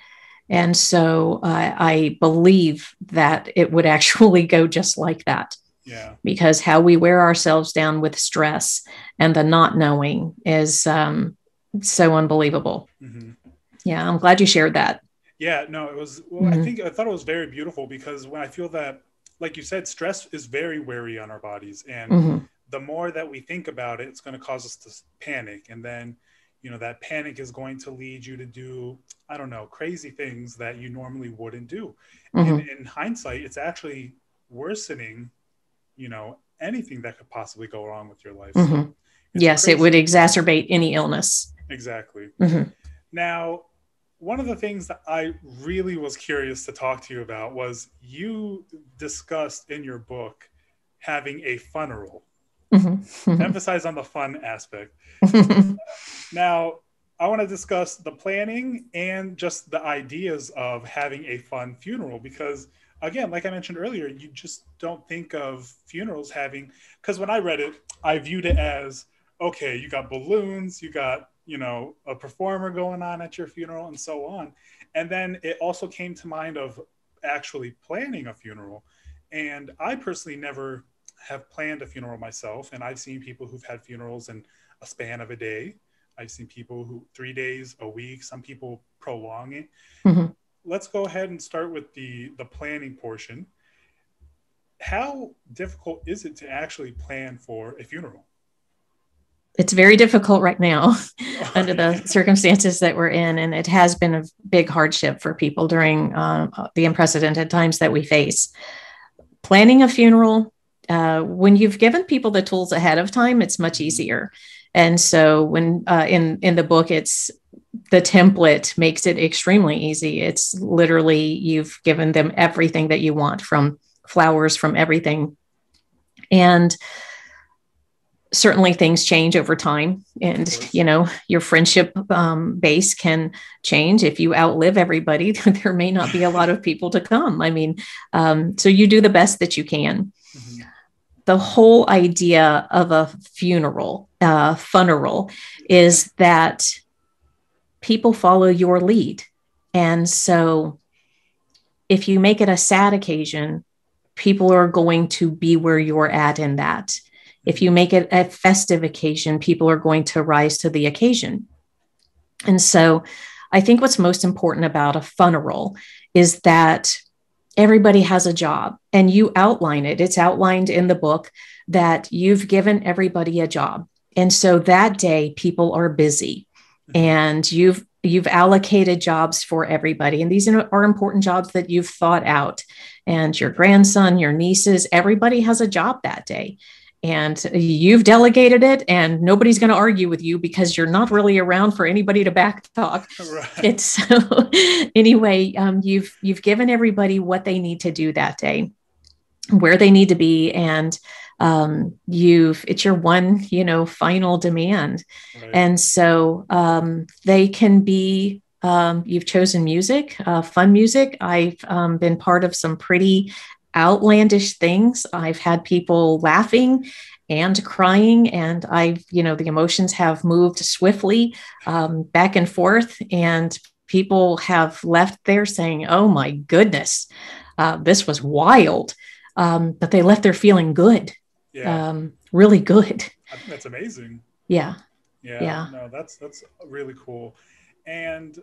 And so I believe that it would actually go just like that. Yeah. Because how we wear ourselves down with stress and the not knowing is so unbelievable. Mm-hmm. Yeah, I'm glad you shared that. Yeah, no, it was, well, mm-hmm. I thought it was very beautiful because when I feel that, like you said, stress is very weary on our bodies. And mm-hmm. the more that we think about it, it's going to cause us to panic. And then, that panic is going to lead you to do, I don't know, crazy things that you normally wouldn't do. And in hindsight, it's actually worsening, anything that could possibly go wrong with your life. So yes, crazy. It would exacerbate any illness. Exactly. Now, one of the things that I really was curious to talk to you about was you discussed in your book having a funeral. Emphasize on the fun aspect. Now, I want to discuss the planning and just the ideas of having a fun funeral, because again, like I mentioned earlier, you just don't think of funerals having, because when I read it, I viewed it as, okay, you got balloons, you got, a performer going on at your funeral and so on. And then it also came to mind of actually planning a funeral. And I personally never have planned a funeral myself. And I've seen people who've had funerals in a span of a day. I've seen people who 3 days, a week, some people prolong it. Let's go ahead and start with the planning portion. How difficult is it to actually plan for a funeral? It's very difficult right now under the circumstances that we're in. And it has been a big hardship for people during the unprecedented times that we face. Planning a funeral, when you've given people the tools ahead of time, it's much easier. And so when in the book, it's the template makes it extremely easy. It's literally, you've given them everything that you want, from flowers, from everything. And certainly things change over time, and your friendship base can change. If you outlive everybody, there may not be a lot of people to come. I mean, so you do the best that you can. The whole idea of a funeral, is that people follow your lead. And so if you make it a sad occasion, people are going to be where you're at in that. If you make it a festive occasion, people are going to rise to the occasion. And so I think what's most important about a funeral is that everybody has a job, and you outline it. It's outlined in the book that you've given everybody a job. And so that day people are busy, and you've allocated jobs for everybody. And these are important jobs that you've thought out, and your grandson, your nieces, everybody has a job that day. And you've delegated it, and nobody's going to argue with you because you're not really around for anybody to back talk. Right. It's so anyway, you've given everybody what they need to do that day, where they need to be. And it's your one, final demand. Right. And so they can be, you've chosen music, fun music. I've been part of some pretty outlandish things. I've had people laughing and crying, and the emotions have moved swiftly back and forth, and people have left there saying, "Oh my goodness, this was wild," but they left there feeling good, really good. I think that's amazing. Yeah. No, that's really cool. And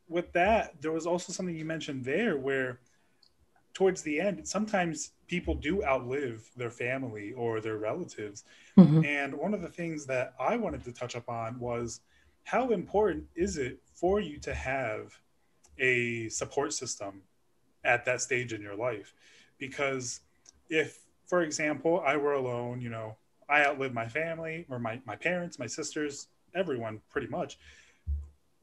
with that, there was also something you mentioned there where, towards the end, sometimes people do outlive their family or their relatives. And one of the things that I wanted to touch upon was, how important is it for you to have a support system at that stage in your life? Because if, for example, I were alone, I outlived my family, or my parents, my sisters, everyone pretty much,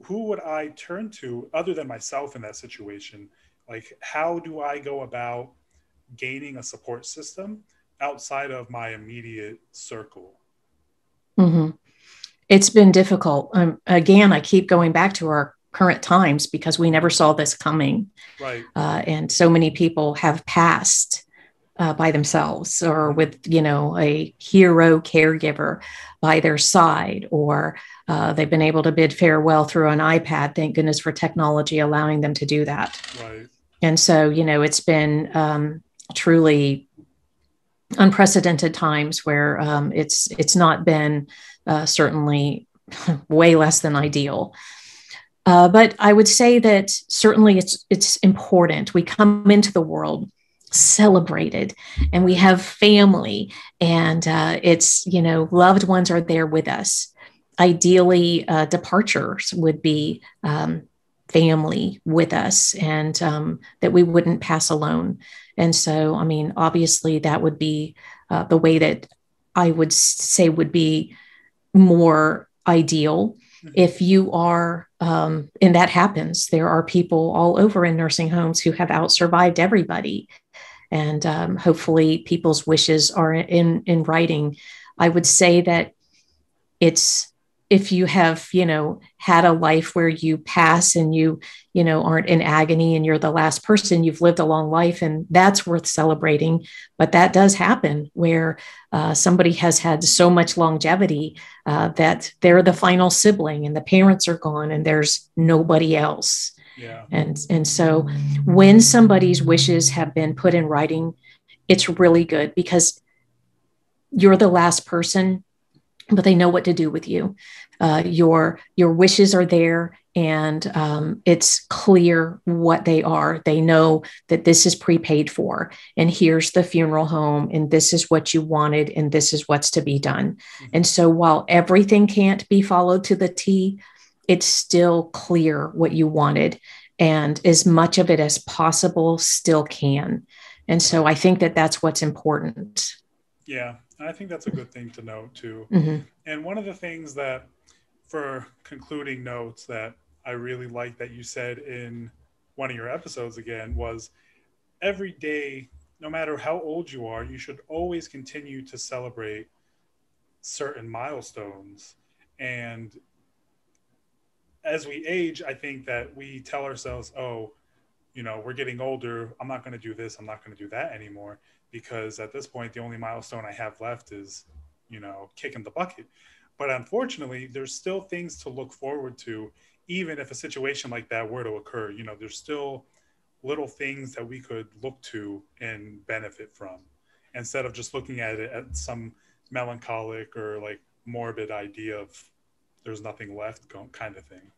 who would I turn to other than myself in that situation? Like, how do I go about gaining a support system outside of my immediate circle? It's been difficult. Again, I keep going back to our current times because we never saw this coming. Right. And so many people have passed by themselves, or with, a hero caregiver by their side, or they've been able to bid farewell through an iPad. Thank goodness for technology allowing them to do that. Right. And so, it's been truly unprecedented times where it's not been certainly way less than ideal. But I would say that certainly it's important. We come into the world celebrated, and we have family, and it's, loved ones are there with us. Ideally, departures would be family with us, and that we wouldn't pass alone. And so, I mean, obviously, that would be the way that I would say would be more ideal. If you are, and that happens, there are people all over in nursing homes who have out-survived everybody. And hopefully people's wishes are in writing. I would say that it's, if you have, had a life where you pass and you aren't in agony and you're the last person, you've lived a long life, and that's worth celebrating. But that does happen where somebody has had so much longevity that they're the final sibling and the parents are gone and there's nobody else. Yeah. And so when somebody's wishes have been put in writing, it's really good because you're the last person, but they know what to do with you. Your wishes are there, and it's clear what they are. They know that this is prepaid for, and here's the funeral home, and this is what you wanted, and this is what's to be done. Mm-hmm. And so while everything can't be followed to the T, it's still clear what you wanted, and as much of it as possible still can. And so I think that that's what's important. Yeah, I think that's a good thing to note too. Mm-hmm. And one of the things that, for concluding notes, that I really like that you said in one of your episodes again was, every day, no matter how old you are, you should always continue to celebrate certain milestones. And as we age, I think that we tell ourselves, oh, we're getting older. I'm not going to do this. I'm not going to do that anymore. Because at this point, the only milestone I have left is, kicking the bucket. But unfortunately, there's still things to look forward to, even if a situation like that were to occur. There's still little things that we could look to and benefit from, instead of just looking at it at some melancholic or like morbid idea of there's nothing left kind of thing.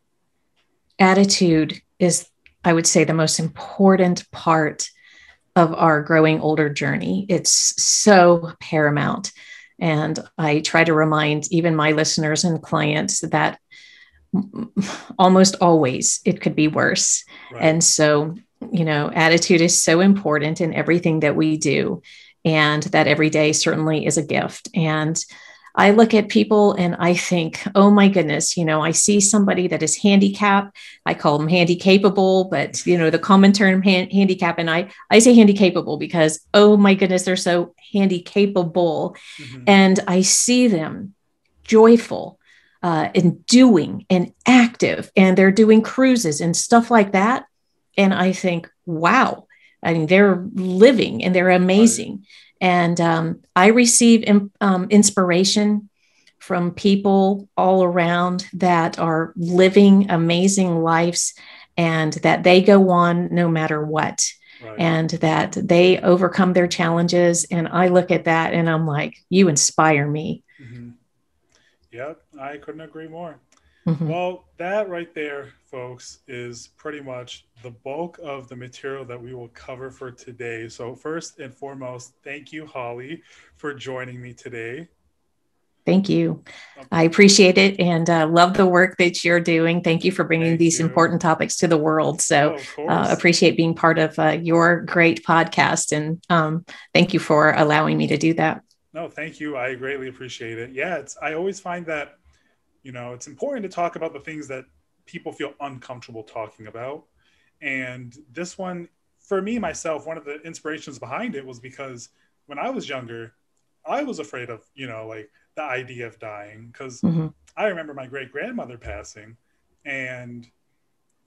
Attitude is, I would say, the most important part of our growing older journey. It's so paramount. And I try to remind even my listeners and clients that almost always it could be worse. Right. And so, attitude is so important in everything that we do. And that every day certainly is a gift. And I look at people and I think, oh my goodness, I see somebody that is handicapped. I call them handy-capable, but the common term handicap. And I say handy-capable because, oh my goodness, they're so handy-capable. Mm-hmm. And I see them joyful and doing and active, and they're doing cruises and stuff like that. And I think, wow, I mean, they're living and they're amazing. Right. And I receive inspiration from people all around that are living amazing lives, and that they go on no matter what, right. And that they overcome their challenges. And I look at that and I'm like, you inspire me. Mm-hmm. Yep, I couldn't agree more. Mm-hmm. Well, that right there, folks, is pretty much the bulk of the material that we will cover for today. So first and foremost, thank you, Holley, for joining me today. Thank you. I appreciate it, and love the work that you're doing. Thank you for bringing these important topics to the world. So appreciate being part of your great podcast, and thank you for allowing me to do that. No, thank you. I greatly appreciate it. Yeah, I always find that it's important to talk about the things that people feel uncomfortable talking about. And this one, for me, myself, one of the inspirations behind it was because when I was younger, I was afraid of, like the idea of dying, because mm-hmm. I remember my great grandmother passing, and,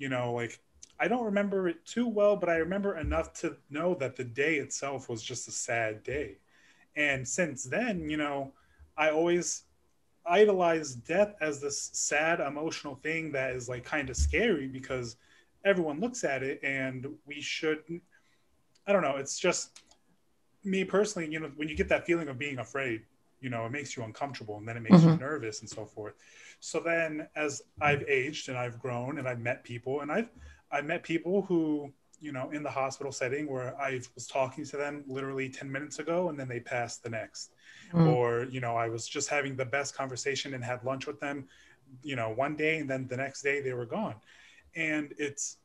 like, I don't remember it too well, but I remember enough to know that the day itself was just a sad day. And since then, I always idolize death as this sad emotional thing that is like kind of scary because everyone looks at it, and we shouldn't. I don't know. It's just me personally, when you get that feeling of being afraid, it makes you uncomfortable, and then it makes mm-hmm. you nervous and so forth. So then as I've aged and I've grown and I've met people, and I've met people who, in the hospital setting where I was talking to them literally 10 minutes ago and then they passed the next. Or, I was just having the best conversation and had lunch with them, one day, and then the next day they were gone. And it's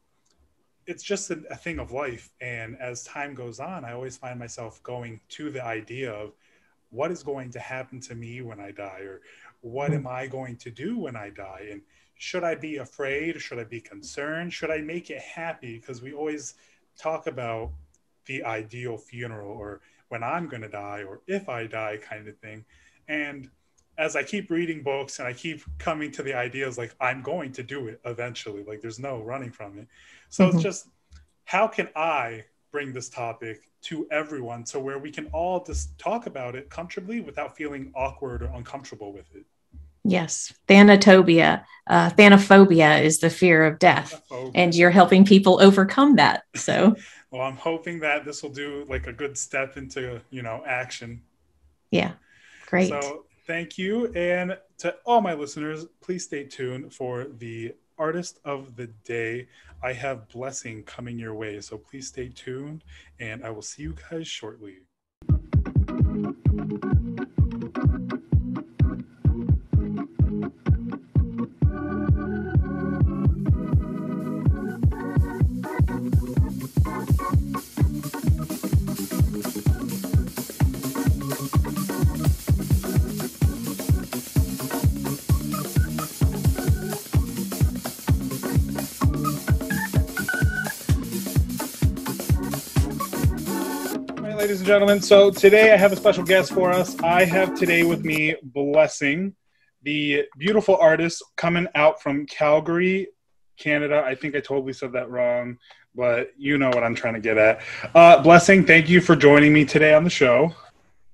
just a thing of life. And as time goes on, I always find myself going to the idea of what is going to happen to me when I die, or what am I going to do when I die? And should I be afraid? Should I be concerned? Should I make it happy? Because we always talk about the ideal funeral, or when I'm going to die, or if I die, kind of thing. And as I keep reading books and I keep coming to the ideas, like, I'm going to do it eventually, like there's no running from it. So it's just, how can I bring this topic to everyone so where we can all just talk about it comfortably without feeling awkward or uncomfortable with it? Yes. Thanophobia is the fear of death. And you're helping people overcome that. So, well, I'm hoping that this will do like a good step into, action. Yeah. Great. So thank you. And to all my listeners, please stay tuned for the artist of the day. I have Blsng coming your way. So please stay tuned and I will see you guys shortly. Ladies and gentlemen, so today I have a special guest for us. I have today with me Blsng, the beautiful artist coming out from Calgary, Canada. I think I totally said that wrong, but you know what I'm trying to get at. Blsng, thank you for joining me today on the show.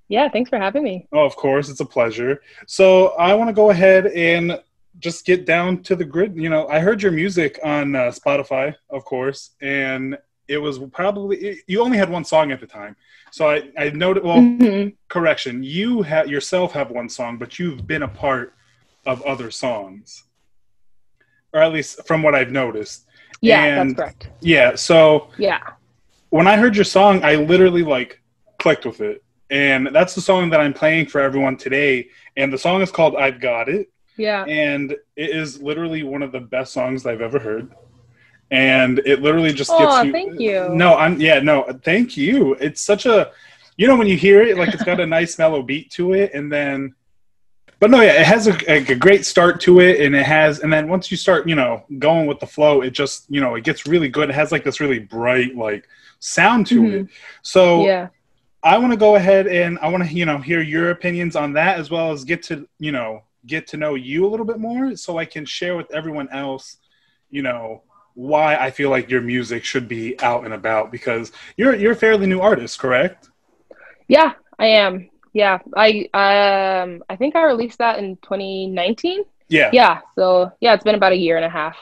Yeah, thanks for having me. Oh, of course, it's a pleasure. So I want to go ahead and just get down to the grid. I heard your music on Spotify, of course, and it was probably, you only had one song at the time. So I noted, correction, you yourself have one song, but you've been a part of other songs. Or at least from what I've noticed. Yeah, that's correct. Yeah, so yeah, when I heard your song, I literally clicked with it. And that's the song that I'm playing for everyone today. And the song is called I've Got It. Yeah. And it is literally one of the best songs I've ever heard. And it literally just gets you. Thank you. No, thank you. It's such a, when you hear it, it's got a nice mellow beat to it, and then, it has a great start to it, and then once you start, going with the flow, it just, it gets really good. It has this really bright, sound to it. So yeah. I want to go ahead and I want to, hear your opinions on that, as well as get to know you a little bit more, so I can share with everyone else, why I feel like your music should be out and about, because you're a fairly new artist, correct? Yeah, I am. Yeah, I think I released that in 2019. Yeah. Yeah. So yeah, it's been about a year and a half.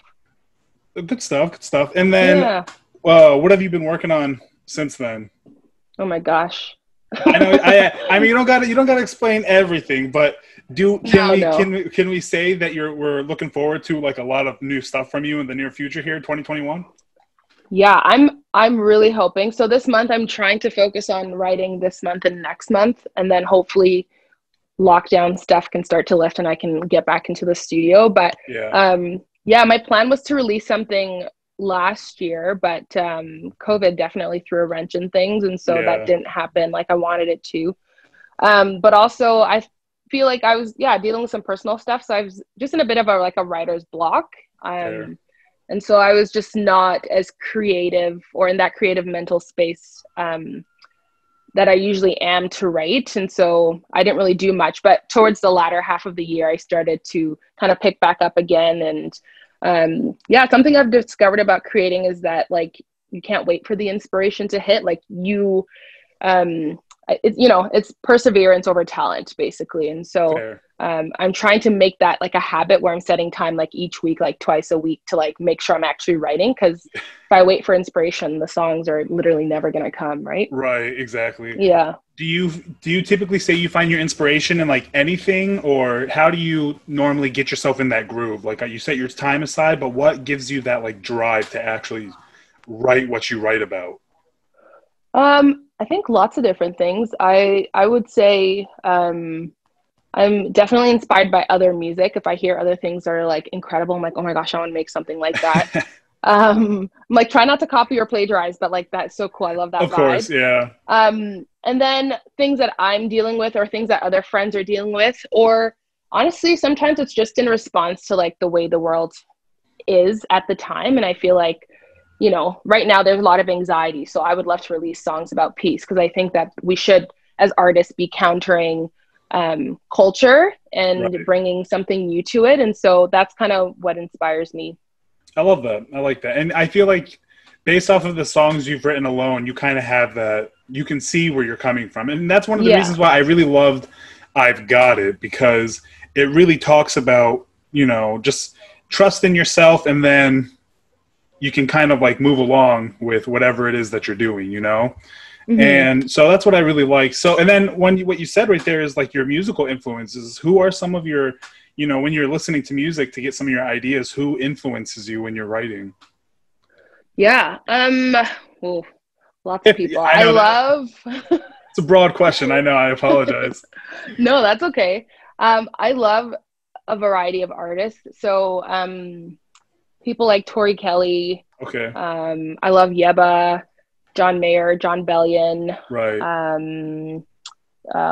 Good stuff. And then, what have you been working on since then? Oh my gosh. I know. I mean, you don't got to explain everything, but can we say that we're looking forward to a lot of new stuff from you in the near future here, 2021? Yeah, I'm really hoping. So this month I'm trying to focus on writing this month and next month, and then hopefully lockdown stuff can start to lift and I can get back into the studio. But my plan was to release something last year, but COVID definitely threw a wrench in things, and so that didn't happen like I wanted it to. But also I feel like I was dealing with some personal stuff, so I was just in a bit of a writer's block, and so I was just not as creative or in that creative mental space that I usually am to write, and so I didn't really do much. But towards the latter half of the year I started to kind of pick back up again. And something I've discovered about creating is that you can't wait for the inspiration to hit. It's perseverance over talent, basically. And so I'm trying to make that a habit where I'm setting time each week, twice a week, to make sure I'm actually writing, because if I wait for inspiration, the songs are literally never going to come. Right, exactly. Yeah. Do you typically say you find your inspiration in anything, or how do you normally get yourself in that groove? You set your time aside, but what gives you that drive to actually write what you write about? I think lots of different things. I would say I'm definitely inspired by other music. If I hear other things that are like incredible, I'm like, oh my gosh, I want to make something like that. I'm like, try not to copy or plagiarize, but like that's so cool. I love that Of vibe. course, yeah. And then things that I'm dealing with or things that other friends are dealing with, or honestly, sometimes it's just in response to like the way the world is at the time. And I feel like, you know, right now there's a lot of anxiety. So I would love to release songs about peace, because I think that we should, as artists, be countering culture and bringing something new to it. And so that's kind of what inspires me. I love that. I like that. And I feel like based off of the songs you've written alone, you kind of have that, you can see where you're coming from. And that's one of the reasons why I really loved I've Got It, because it really talks about, you know, just trust in yourself, and then you can kind of like move along with whatever it is that you're doing, you know? Mm-hmm. And so that's what I really like. So, and then what you said right there is like your musical influences. Who are some of your, you know, when you're listening to music to get some of your ideas, who influences you when you're writing? Yeah. Lots of people. I love. It's a broad question. I know. I apologize. No, that's okay. I love a variety of artists. So, people like Tori Kelly. Okay. I love Yeba, John Mayer, John Bellion. Right.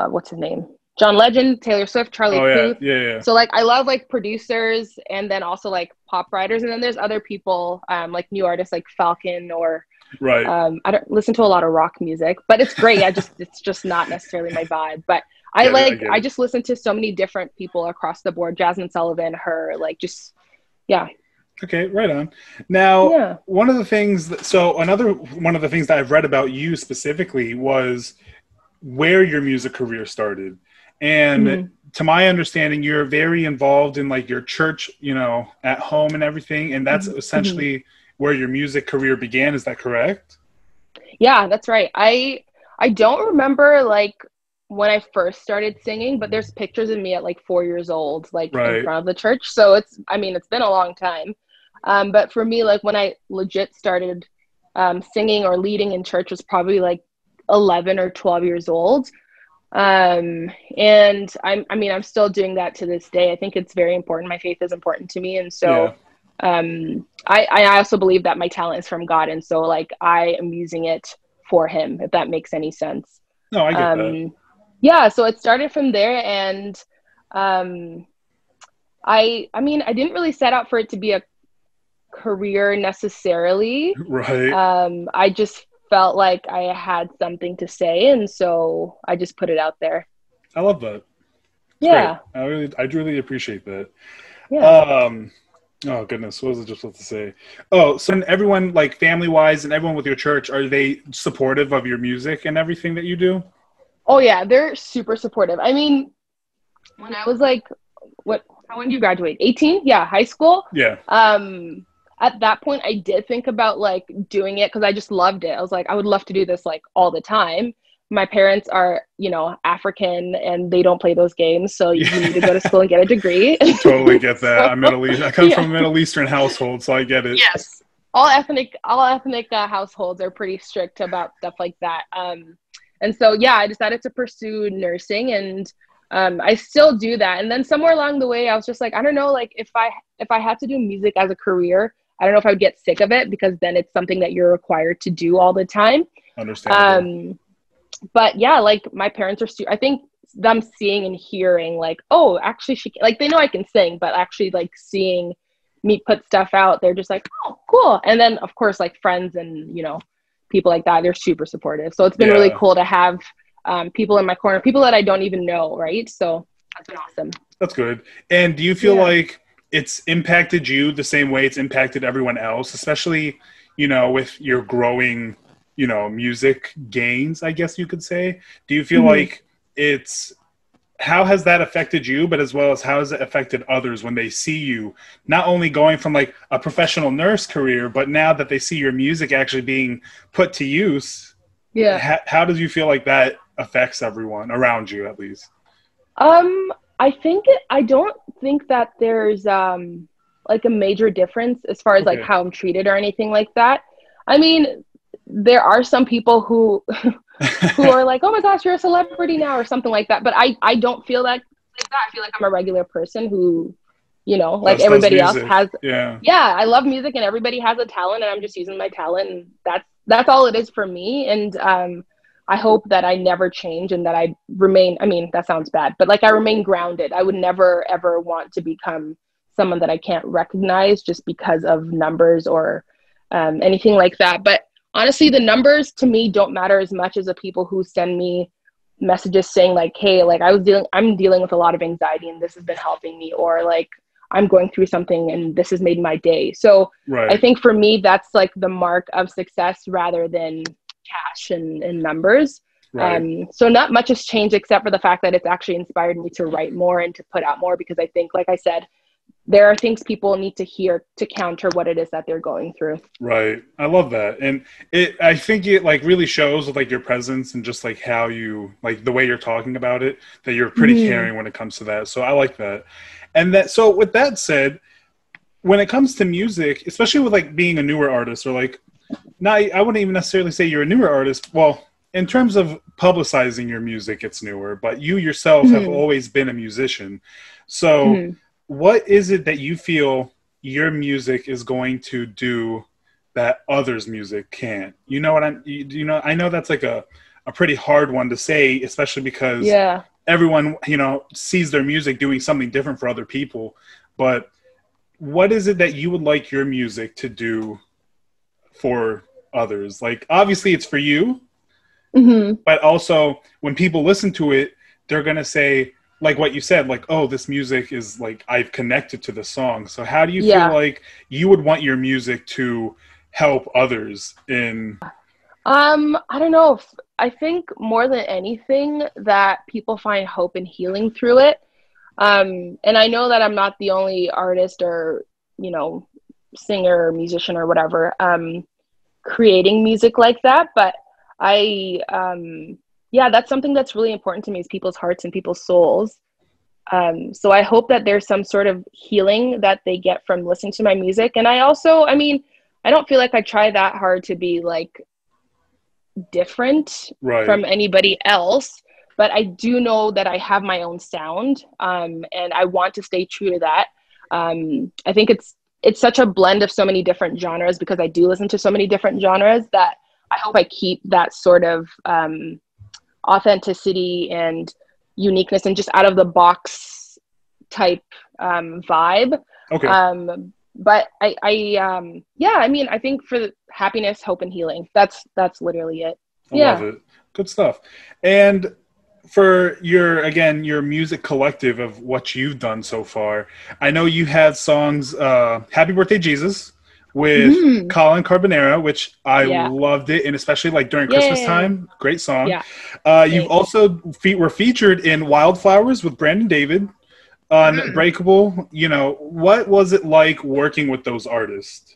What's his name? John Legend, Taylor Swift, Charlie Puth. Yeah. So like I love like producers, and then also like pop writers, and then there's other people like new artists like Falcon or I don't listen to a lot of rock music, but it's great. It's just not necessarily my vibe. But I just listen to so many different people across the board. Jasmine Sullivan, her, like just Okay, right on. Now, one of the things that I've read about you specifically was where your music career started. And to my understanding, you're very involved in like your church, you know, at home and everything. And that's essentially where your music career began. Is that correct? Yeah, that's right. I don't remember like when I first started singing, but there's pictures of me at like 4 years old, like in front of the church. So it's been a long time. But for me, like when I legit started singing or leading in church was probably like 11 or 12 years old. And I'm still doing that to this day. I think it's very important. My faith is important to me. And so I also believe that my talent is from God. And so like I am using it for him, if that makes any sense. No, I get that. Yeah, so it started from there, and I didn't really set out for it to be a career necessarily. Right. I just felt like I had something to say, and so I just put it out there. I love that. Yeah. I really appreciate that. Yeah. Oh goodness, what was I just supposed to say? Oh, so everyone, like family-wise and everyone with your church, are they supportive of your music and everything that you do? Oh yeah, they're super supportive. I mean, when I was like, how when did you graduate? 18? Yeah, high school. Yeah. At that point, I did think about like doing it because I just loved it. I was like, I would love to do this like all the time. My parents are, you know, African, and they don't play those games, so you need to go to school and get a degree. Totally get that. I'm Middle East. I come from a Middle Eastern household, so I get it. Yes, all ethnic households are pretty strict about stuff like that. And so, yeah, I decided to pursue nursing, and I still do that. And then somewhere along the way, I was just like, I don't know, like if I had to do music as a career, I don't know if I would get sick of it, because then it's something that you're required to do all the time. Understandable. But yeah, like my parents are, I think them seeing and hearing like, oh, actually like they know I can sing, but actually like seeing me put stuff out, they're just like, oh, cool. And then of course, like friends and, you know, people like that, they're super supportive. So it's been really cool to have people in my corner, people that I don't even know, right? So that's been awesome. That's good. And do you feel like it's impacted you the same way it's impacted everyone else, especially, you know, with your growing, you know, music gains, I guess you could say? Do you feel like how has that affected you, but as well as how has it affected others when they see you not only going from like a professional nurse career, but now that they see your music actually being put to use? Yeah. How does you feel like that affects everyone around you, at least? I don't think that there's like a major difference as far as like how I'm treated or anything like that. I mean, there are some people who who are like, oh my gosh, you're a celebrity now or something like that. But I don't feel like that. I feel like I'm a regular person who, you know, like everybody else has. Yeah, I love music and everybody has a talent, and I'm just using my talent. And that's all it is for me. And I hope that I never change and that I remain, I mean, that sounds bad, but like I remain grounded. I would never, ever want to become someone that I can't recognize just because of numbers or anything like that. But honestly, the numbers to me don't matter as much as the people who send me messages saying like, hey, like I'm dealing with a lot of anxiety and this has been helping me, or like I'm going through something and this has made my day. So right. I think for me, that's like the mark of success rather than cash and numbers. Right. So not much has changed except for the fact that it's actually inspired me to write more and to put out more, because I think, like I said, there are things people need to hear to counter what it is that they're going through. Right. I love that. And I think it like really shows with like your presence and just like how you, like the way you're talking about it, that you're pretty caring when it comes to that. So I like that. And so with that said, when it comes to music, especially with like being a newer artist, or like, I wouldn't even necessarily say you're a newer artist. Well, in terms of publicizing your music, it's newer, but you yourself have always been a musician. So what is it that you feel your music is going to do that others' music can't? You know what I know that's like a pretty hard one to say, especially because everyone, you know, sees their music doing something different for other people. But what is it that you would like your music to do for others? Like, obviously it's for you, but also when people listen to it, they're going to say, like what you said, like, oh, this music is like, I've connected to the song. So how do you feel like you would want your music to help others in? I don't know. I think more than anything that people find hope and healing through it. And I know that I'm not the only artist or, you know, singer or musician or whatever, creating music like that. But that's something that's really important to me, is people's hearts and people's souls. So I hope that there's some sort of healing that they get from listening to my music. And I also, I mean, I don't feel like I try that hard to be like different from anybody else, but I do know that I have my own sound, and I want to stay true to that. I think it's such a blend of so many different genres, because I do listen to so many different genres, that I hope I keep that sort of authenticity and uniqueness and just out of the box type vibe. Okay. But I mean, I think for happiness, hope, and healing, that's literally it. I love it. Good stuff. And for your music collective of what you've done so far, I know you had songs, Happy Birthday Jesus with Colin Carbonara, which I loved it, and especially like during Christmas time, great song. You've also were featured in Wildflowers with Brandon David on Unbreakable. You know, what was it like working with those artists?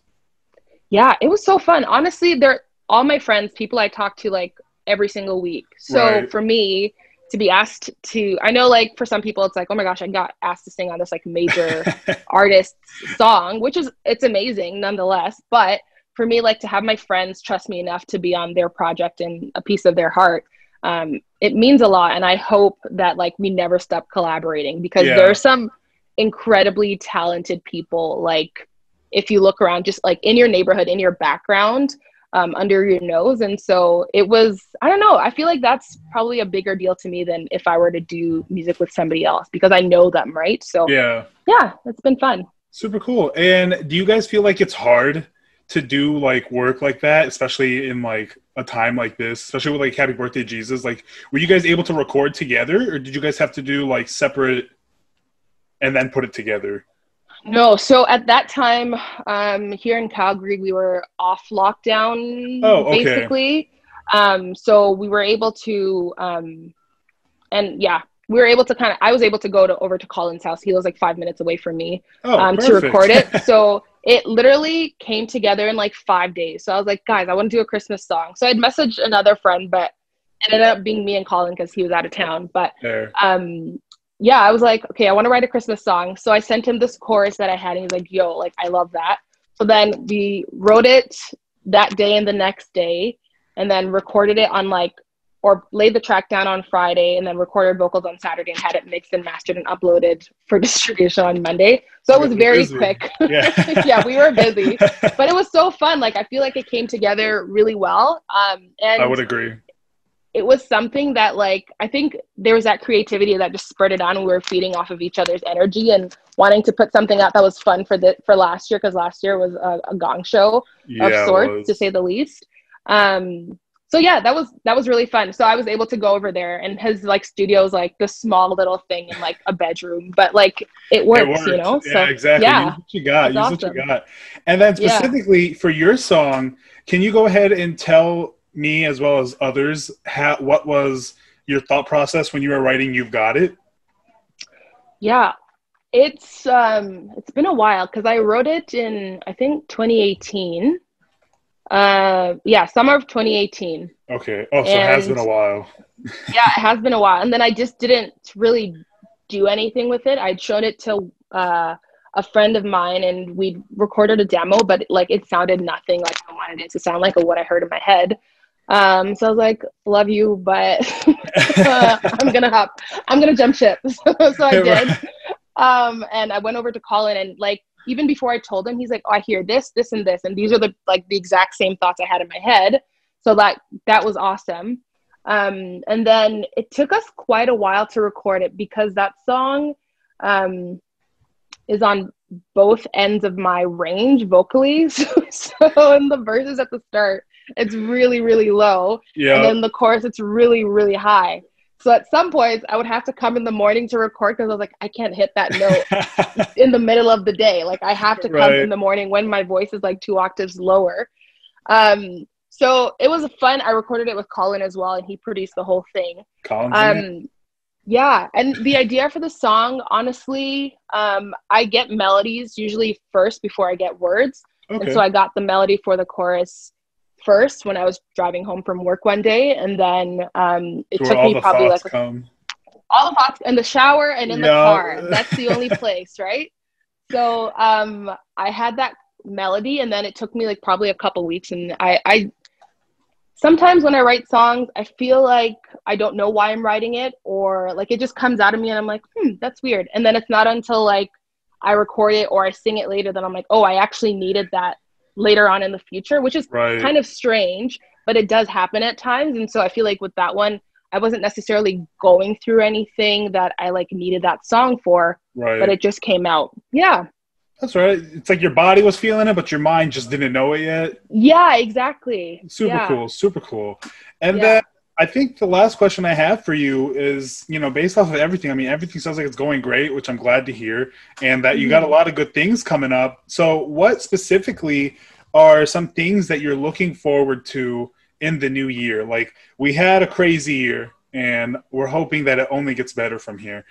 Yeah, it was so fun. Honestly, they're all my friends, people I talk to like every single week. So for me to be asked to, I know like for some people it's like, oh my gosh, I got asked to sing on this like major artist's song, which is, it's amazing nonetheless. But for me, like to have my friends trust me enough to be on their project and a piece of their heart, it means a lot. And I hope that like we never stop collaborating, because there are some incredibly talented people, like if you look around just like in your neighborhood, in your background, under your nose. And so it was, I don't know, I feel like that's probably a bigger deal to me than if I were to do music with somebody else, because I know them, right? So yeah, it's been fun. Super cool. And do you guys feel like it's hard to do like work like that, especially in like a time like this, especially with like Happy Birthday Jesus? Like, were you guys able to record together, or did you guys have to do like separate and then put it together? No, so at that time, here in Calgary, we were off lockdown, basically. So we were able to, we were able to I was able to go over to Colin's house. He was like 5 minutes away from me to record it. So it literally came together in like 5 days. So I was like, guys, I want to do a Christmas song. So I'd messaged another friend, but it ended up being me and Colin because he was out of town. But I was like, okay, I want to write a Christmas song. So I sent him this chorus that I had, and he's like, yo, like, I love that. So then we wrote it that day and the next day, and then recorded it on like, or laid the track down on Friday and then recorded vocals on Saturday and had it mixed and mastered and uploaded for distribution on Monday. So it was very quick. Yeah. Yeah, we were busy, but it was so fun. Like, I feel like it came together really well. And I would agree. It was something that, like, I think there was that creativity that just spurred it on. We were feeding off of each other's energy and wanting to put something out that was fun for last year, because last year was a gong show of sorts, to say the least. So yeah, that was really fun. So I was able to go over there, and his like studio is like this small little thing in like a bedroom, but like it works, you know? Yeah, so, exactly. Yeah, use what you got. Use awesome. what you got. And then specifically for your song, can you go ahead and tell me as well as others what was your thought process when you were writing "You've Got It"? Yeah, it's been a while, because I wrote it in, I think, 2018. Summer of 2018. Okay. Oh, so it has been a while. Yeah, it has been a while. And then I just didn't really do anything with it. I'd shown it to a friend of mine, and we recorded a demo, but like it sounded nothing like I wanted it to sound like, or what I heard in my head. So I was like, love you, but I'm gonna jump ship. So I did. And I went over to Colin, and like, even before I told him, he's like, oh, I hear this, this, and this. And these are the exact same thoughts I had in my head. So that was awesome. And then it took us quite a while to record it, because that song is on both ends of my range vocally. So in the verses at the start, it's really, really low. Yeah. And then the chorus, it's really, really high. So at some points, I would have to come in the morning to record, because I was like, I can't hit that note in the middle of the day. Like, I have to come in the morning when my voice is like 2 octaves lower. So it was fun. I recorded it with Colin as well, and he produced the whole thing. Yeah. And the idea for the song, honestly, I get melodies usually first before I get words. Okay. And so I got the melody for the chorus first when I was driving home from work one day, and then it took me probably like all the thoughts in the shower and in the car. That's the only place, right? So I had that melody, and then it took me like probably a couple weeks, and I sometimes when I write songs, I feel like I don't know why I'm writing it, or like it just comes out of me and I'm like, that's weird. And then it's not until like I record it or I sing it later that I'm like, oh, I actually needed that later on in the future, which is kind of strange, but it does happen at times. And so I feel like with that one, I wasn't necessarily going through anything that I like needed that song for, but it just came out. Yeah. That's right. It's like your body was feeling it, but your mind just didn't know it yet. Yeah, exactly. Super cool. Super cool. And then I think the last question I have for you is, you know, based off of everything, I mean, everything sounds like it's going great, which I'm glad to hear, and that you got a lot of good things coming up. So what specifically are some things that you're looking forward to in the new year? Like, we had a crazy year, and we're hoping that it only gets better from here.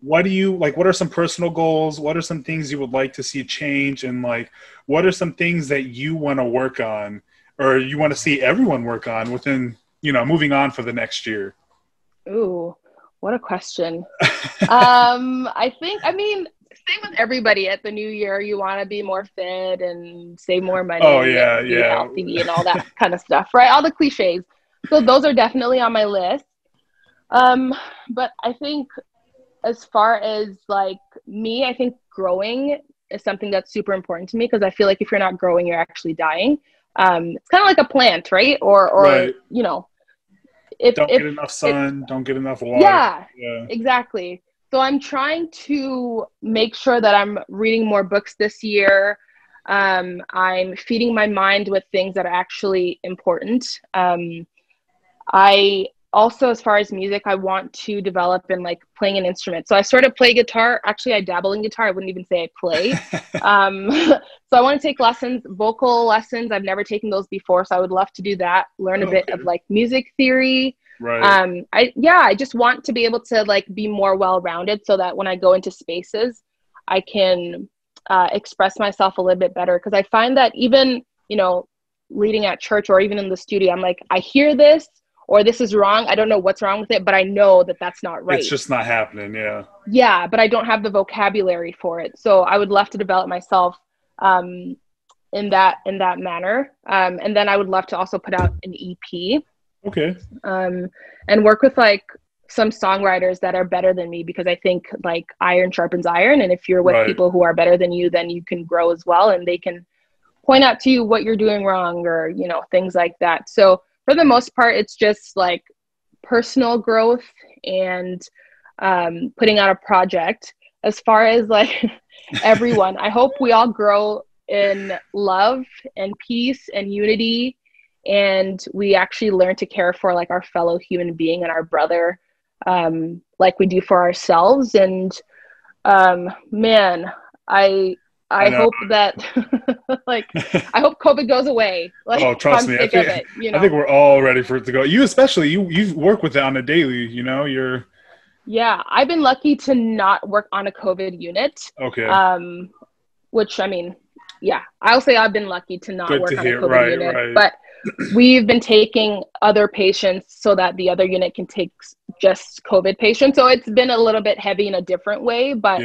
What do you like? What are some personal goals? What are some things you would like to see change? And like, what are some things that you want to work on, or you want to see everyone work on within, you know, moving on for the next year? Ooh, what a question. Same with everybody at the new year. You want to be more fit and save more money. And be healthy and all that kind of stuff, right? All the cliches. So those are definitely on my list. But I think as far as like me, I think growing is something that's super important to me, because I feel like if you're not growing, you're actually dying. It's kind of like a plant, right? Or you know, don't get enough sun, don't get enough water. Yeah, exactly. So I'm trying to make sure that I'm reading more books this year. I'm feeding my mind with things that are actually important. I also, as far as music, I want to develop in like playing an instrument. So I sort of play guitar. Actually, I dabble in guitar. I wouldn't even say I play. So I want to take lessons, vocal lessons. I've never taken those before. So I would love to do that. Learn a bit of like music theory. I just want to be able to like be more well-rounded, so that when I go into spaces, I can express myself a little bit better. Because I find that even, you know, leading at church or even in the studio, I'm like, I hear this, or this is wrong. I don't know what's wrong with it, but I know that that's not right. It's just not happening. Yeah, but I don't have the vocabulary for it. So I would love to develop myself in that manner. And then I would love to also put out an EP. Okay. And work with like some songwriters that are better than me, because I think like iron sharpens iron. And if you're with people who are better than you, then you can grow as well. And they can point out to you what you're doing wrong, or, you know, things like that. So for the most part, it's just like personal growth and putting out a project. As far as like everyone, I hope we all grow in love and peace and unity, and we actually learn to care for like our fellow human being and our brother, like we do for ourselves. And man, I hope that like I hope COVID goes away. Like, oh, trust me, I think we're all ready for it to go. You especially, you work with it on a daily, you know, yeah, I've been lucky to not work on a COVID unit. Okay. Which, I mean, yeah, I'll say I've been lucky to not work on a COVID unit. Right. But we've been taking other patients so that the other unit can take just COVID patients. So it's been a little bit heavy in a different way, but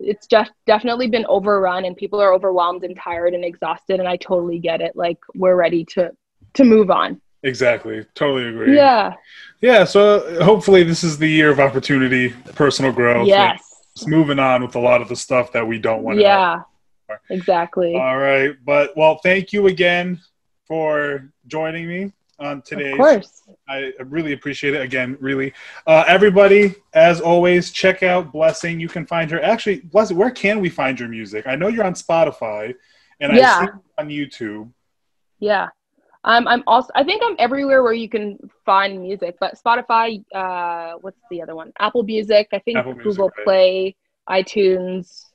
it's just definitely been overrun, and people are overwhelmed and tired and exhausted. And I totally get it. Like, we're ready to move on. Exactly. Totally agree. Yeah. Yeah. So hopefully this is the year of opportunity, personal growth. Yes. Just moving on with a lot of the stuff that we don't want to. Yeah, exactly. All right. But, well, thank you again for joining me on today's. Of course. I really appreciate it. Again, really. Everybody, as always, check out Blsng. You can find her. Actually, Blsng, where can we find your music? I know you're on Spotify, and I see you on YouTube. Yeah. I'm also, I think I'm everywhere where you can find music, but Spotify, what's the other one? Apple Music, I think Google Play, iTunes,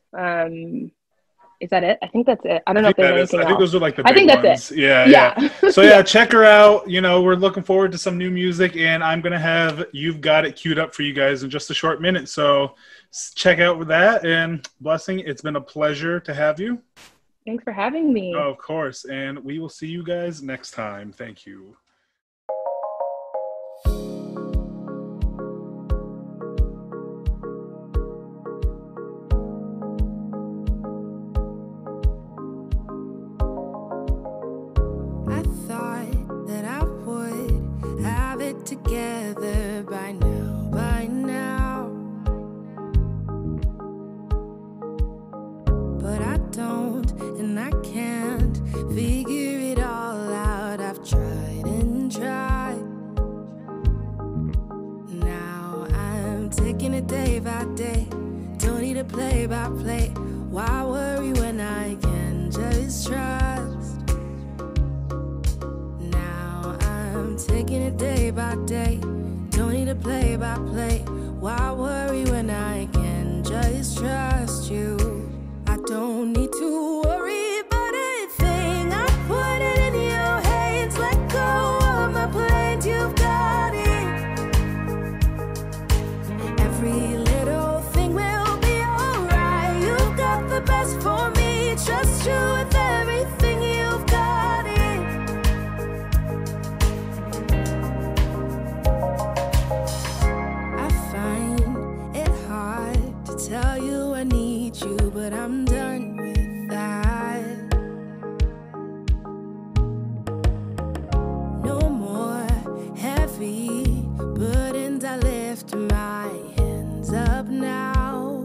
is that it? I think that's it. I don't know if there's anything else. I think those are like the big ones. That's it. Yeah. So yeah, check her out. You know, we're looking forward to some new music, and I'm going to have You've Got It queued up for you guys in just a short minute. So check out that, and Blsng, it's been a pleasure to have you. Thanks for having me. Oh, of course. And we will see you guys next time. Thank you. I thought that I would have it together by now. But I don't, and I can't figure it all out. I've tried and tried. Now I'm taking it day by day. Don't need a play by play. Why worry when I can just trust? Now I'm taking it day by day. Don't need a play by play. Why worry when I can just trust you? I don't need to worry about anything. I put it in your hands. Let go of my plans. You've got it. Every little thing will be alright. You've got the best for me. Trust you with everything. You've got it. I find it hard to tell you I need you, but I'm done with that. No more heavy burdens. I lift my hands up now.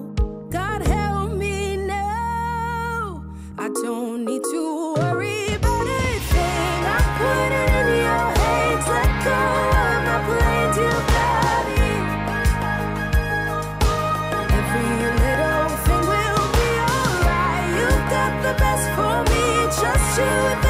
God help me now. I don't need to worry about anything. I put it in your hands. Let go of my plans. You've got it. Every little thing will be alright. You've got the best for me. Trust you with